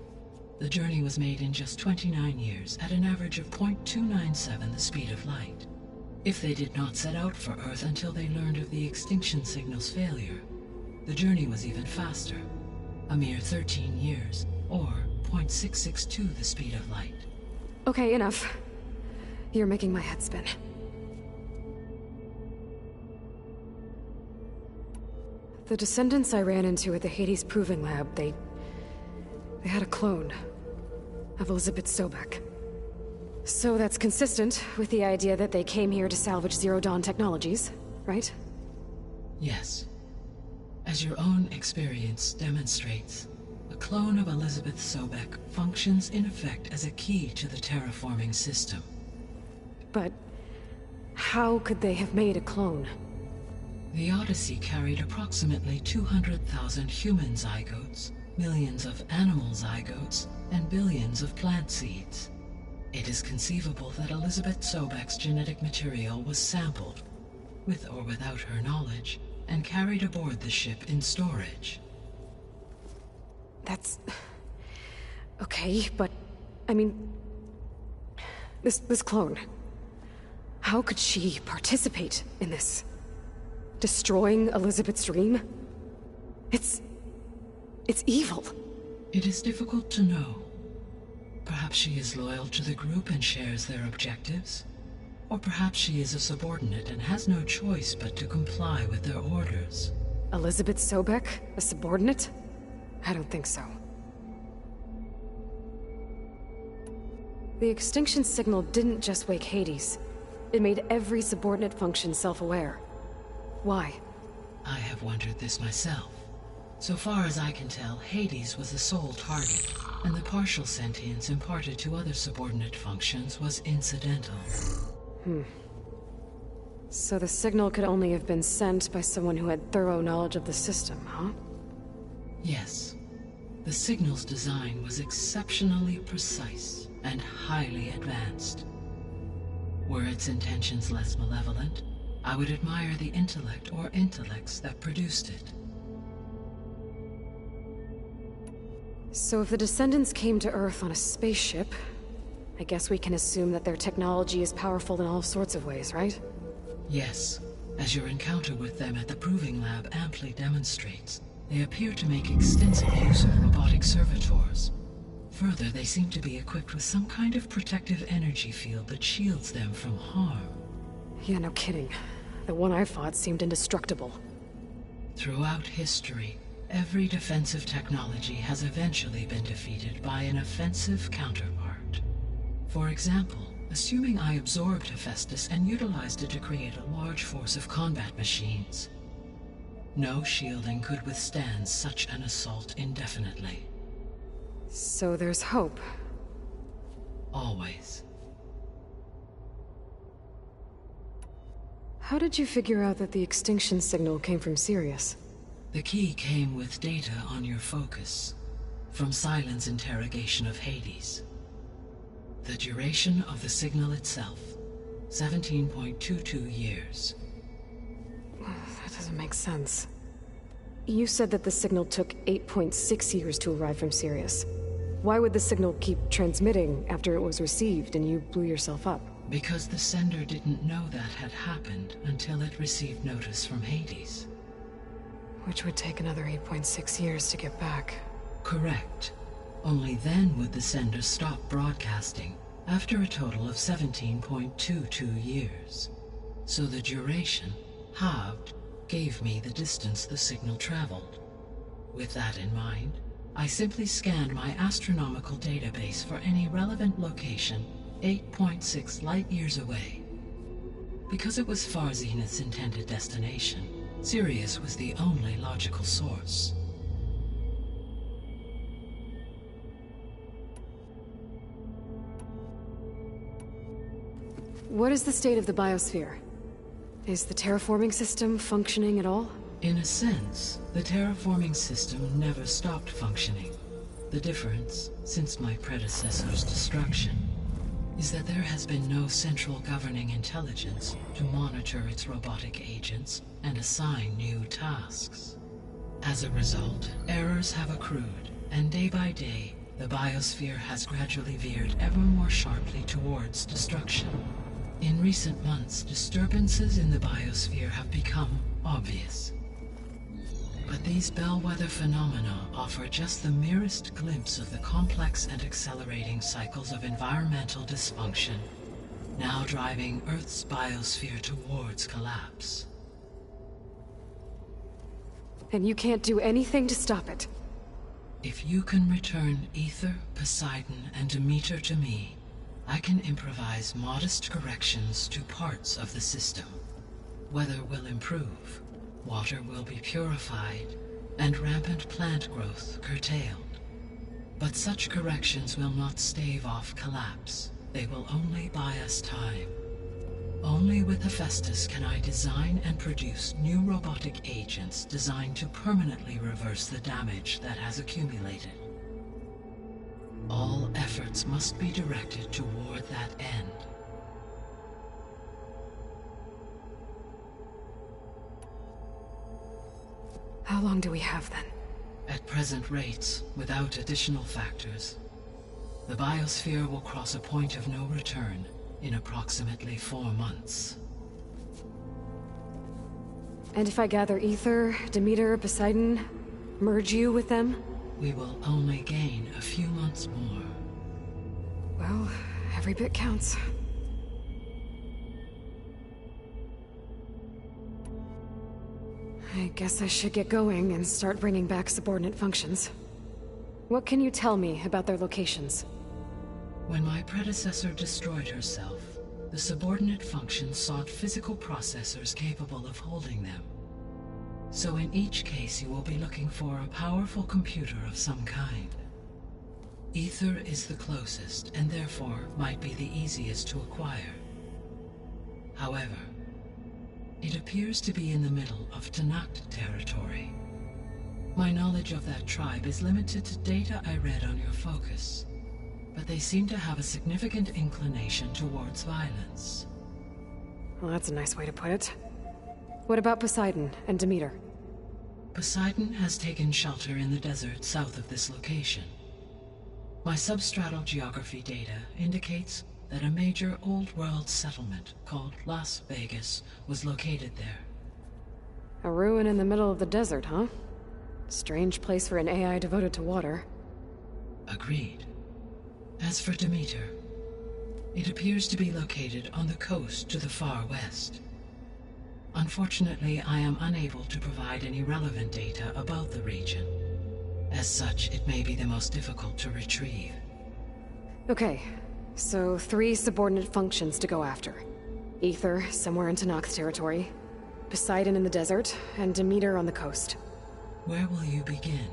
the journey was made in just 29 years at an average of 0.297 the speed of light. If they did not set out for Earth until they learned of the extinction signal's failure, the journey was even faster, a mere 13 years, or 0.662 the speed of light. Okay, enough. You're making my head spin. The Descendants I ran into at the Hades Proving Lab, they had a clone of Elizabeth Sobek. So that's consistent with the idea that they came here to salvage Zero Dawn technologies, right? Yes. As your own experience demonstrates, a clone of Elizabeth Sobek functions in effect as a key to the terraforming system. But how could they have made a clone? The Odyssey carried approximately 200,000 human zygotes, millions of animal zygotes, and billions of plant seeds. It is conceivable that Elizabeth Sobek's genetic material was sampled, with or without her knowledge, and carried aboard the ship in storage. That's... okay, but... I mean... This clone... how could she participate in this? Destroying Elizabeth's dream? It's evil. It is difficult to know. Perhaps she is loyal to the group and shares their objectives. Or perhaps she is a subordinate and has no choice but to comply with their orders. Elizabeth Sobek? A subordinate? I don't think so. The extinction signal didn't just wake Hades. It made every subordinate function self-aware. Why? I have wondered this myself. So far as I can tell, Hades was the sole target, and the partial sentience imparted to other subordinate functions was incidental. So the signal could only have been sent by someone who had thorough knowledge of the system, huh? Yes. The signal's design was exceptionally precise and highly advanced. Were its intentions less malevolent, I would admire the intellect or intellects that produced it. So if the Descendants came to Earth on a spaceship, I guess we can assume that their technology is powerful in all sorts of ways, right? Yes. As your encounter with them at the Proving Lab amply demonstrates, they appear to make extensive use of robotic servitors. Further, they seem to be equipped with some kind of protective energy field that shields them from harm. Yeah, no kidding. The one I fought seemed indestructible. Throughout history, every defensive technology has eventually been defeated by an offensive counterpart. For example, assuming I absorbed Hephaestus and utilized it to create a large force of combat machines. No shielding could withstand such an assault indefinitely. So there's hope. Always. How did you figure out that the extinction signal came from Sirius? The key came with data on your focus, from Sylens' interrogation of Hades. The duration of the signal itself, 17.22 years. That doesn't make sense. You said that the signal took 8.6 years to arrive from Sirius. Why would the signal keep transmitting after it was received and you blew yourself up? Because the sender didn't know that had happened until it received notice from Hades. Which would take another 8.6 years to get back. Correct. Only then would the sender stop broadcasting, after a total of 17.22 years. So the duration, halved, gave me the distance the signal traveled. With that in mind, I simply scanned my astronomical database for any relevant location 8.6 light-years away. Because it was Far Zenith's intended destination, Sirius was the only logical source. What is the state of the biosphere? Is the terraforming system functioning at all? In a sense, the terraforming system never stopped functioning. The difference, since my predecessor's destruction, is that there has been no central governing intelligence to monitor its robotic agents and assign new tasks. As a result, errors have accrued, and day by day, the biosphere has gradually veered ever more sharply towards destruction. In recent months, disturbances in the biosphere have become obvious. But these bellwether phenomena offer just the merest glimpse of the complex and accelerating cycles of environmental dysfunction, now driving Earth's biosphere towards collapse. And you can't do anything to stop it? If you can return Aether, Poseidon, and Demeter to me, I can improvise modest corrections to parts of the system. Weather will improve, water will be purified, and rampant plant growth curtailed. But such corrections will not stave off collapse. They will only buy us time. Only with Hephaestus can I design and produce new robotic agents designed to permanently reverse the damage that has accumulated. All efforts must be directed toward that end. How long do we have then? At present rates, without additional factors, the biosphere will cross a point of no return in approximately 4 months. And if I gather Aether, Demeter, Poseidon, merge you with them? We will only gain a few months more. Well, every bit counts. I guess I should get going and start bringing back subordinate functions. What can you tell me about their locations? When my predecessor destroyed herself, the subordinate functions sought physical processors capable of holding them. So in each case you will be looking for a powerful computer of some kind. Aether is the closest, and therefore might be the easiest to acquire. However, it appears to be in the middle of Tenakth territory. My knowledge of that tribe is limited to data I read on your focus, but they seem to have a significant inclination towards violence. Well, that's a nice way to put it. What about Poseidon and Demeter? Poseidon has taken shelter in the desert south of this location. My substratal geography data indicates that a major old-world settlement called Las Vegas was located there. A ruin in the middle of the desert, huh? Strange place for an AI devoted to water. Agreed. As for Demeter, it appears to be located on the coast to the far west. Unfortunately, I am unable to provide any relevant data about the region. As such, it may be the most difficult to retrieve. Okay, so 3 subordinate functions to go after. Aether, somewhere in Tenakth territory, Poseidon in the desert, and Demeter on the coast. Where will you begin?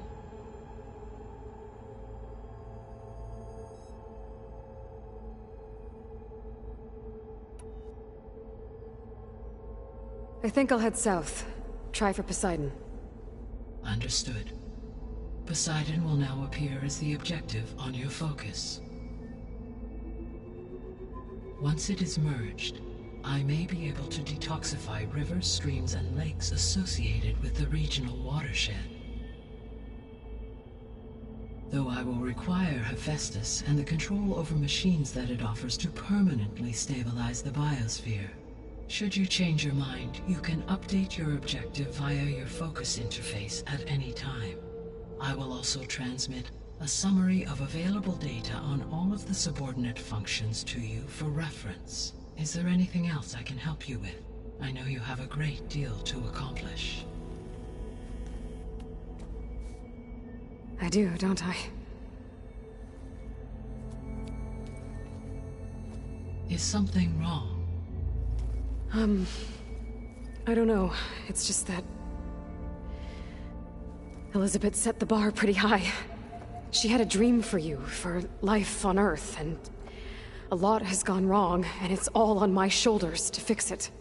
I think I'll head south. Try for Poseidon. Understood. Poseidon will now appear as the objective on your focus. Once it is merged, I may be able to detoxify rivers, streams, and lakes associated with the regional watershed. Though I will require Hephaestus and the control over machines that it offers to permanently stabilize the biosphere. Should you change your mind, you can update your objective via your focus interface at any time. I will also transmit a summary of available data on all of the subordinate functions to you for reference. Is there anything else I can help you with? I know you have a great deal to accomplish. I do, don't I? Is something wrong? I don't know. It's just that Elizabeth set the bar pretty high. She had a dream for you, for life on Earth, and a lot has gone wrong, and it's all on my shoulders to fix it.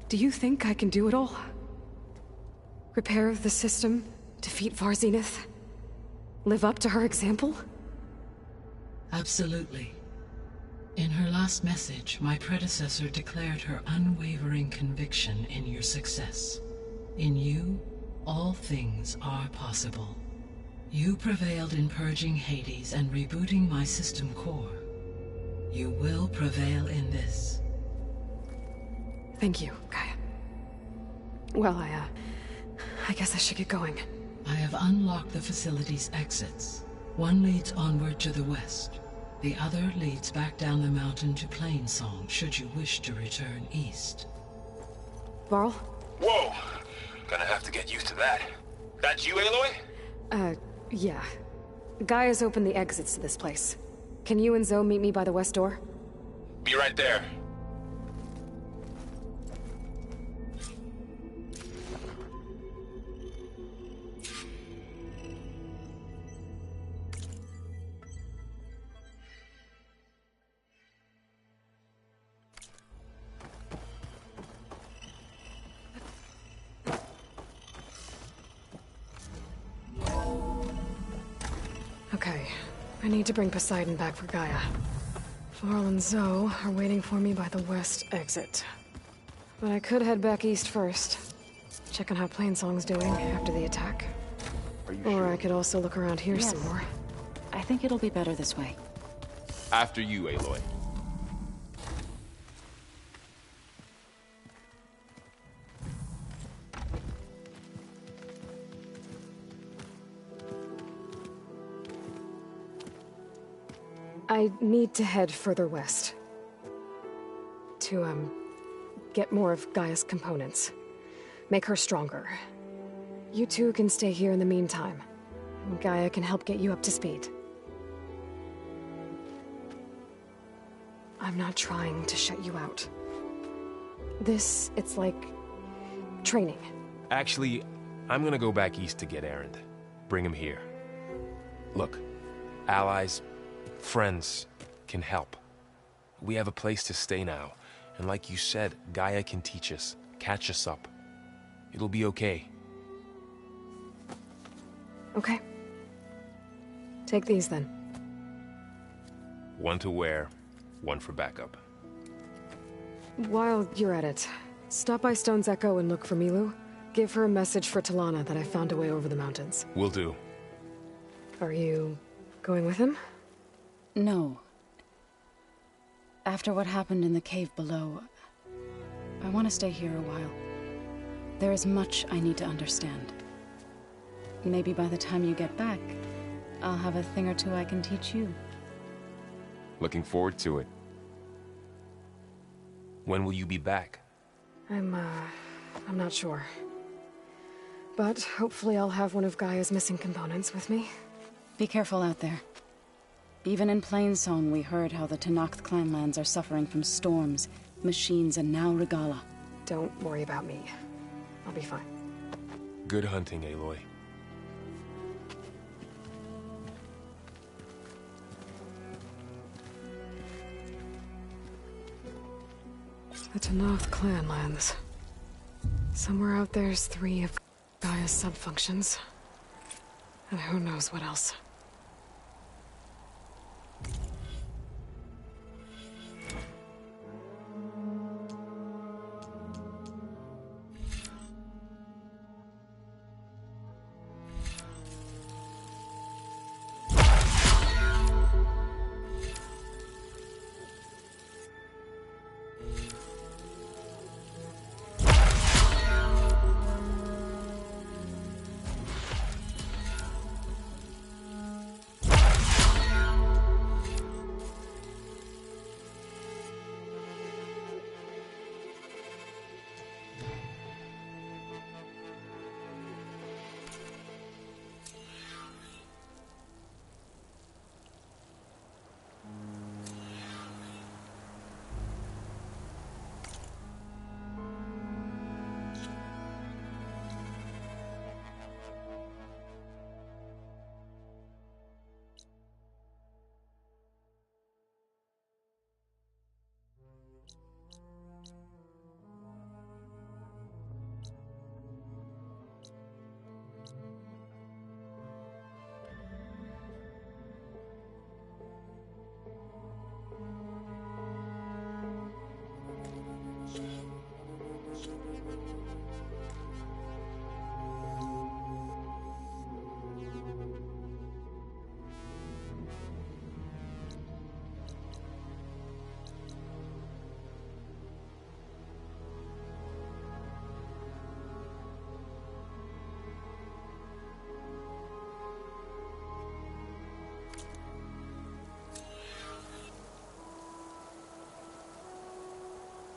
Do you think I can do it all? Repair the system, defeat Varzenith, live up to her example? Absolutely. In her last message, my predecessor declared her unwavering conviction in your success. In you, all things are possible. You prevailed in purging Hades and rebooting my system core. You will prevail in this. Thank you, Gaia. Well, I guess I should get going. I have unlocked the facility's exits. One leads onward to the west. The other leads back down the mountain to Plainsong, should you wish to return east. Varl? Whoa! Gonna have to get used to that. That's you, Aloy? Yeah. Gaia's opened the exits to this place. Can you and Zoe meet me by the west door? Be right there. Okay. I need to bring Poseidon back for Gaia. Varl and Zoe are waiting for me by the west exit. But I could head back east first. Check on how Plainsong's doing after the attack. Or I could also look around here some more. I think it'll be better this way. After you, Aloy. I need to head further west. To, get more of Gaia's components. Make her stronger. You two can stay here in the meantime. Gaia can help get you up to speed. I'm not trying to shut you out. It's like training. Actually, I'm gonna go back east to get Erend. Bring him here. Look, allies, friends can help. We have a place to stay now, and like you said, Gaia can teach us, catch us up. It'll be okay. Okay. Take these then. One to wear, one for backup. While you're at it, stop by Stone's Echo and look for Milu. Give her a message for Talana that I found a way over the mountains. Will do. Are you going with him? No. After what happened in the cave below, I want to stay here a while. There is much I need to understand. Maybe by the time you get back, I'll have a thing or two I can teach you. Looking forward to it. When will you be back? I'm not sure. But hopefully I'll have one of Gaia's missing components with me. Be careful out there. Even in Plainsong, we heard how the Tenakth clanlands are suffering from storms, machines, and now Regalla. Don't worry about me. I'll be fine. Good hunting, Aloy. The Tenakth clanlands. Somewhere out there's 3 of Gaia's subfunctions. And who knows what else.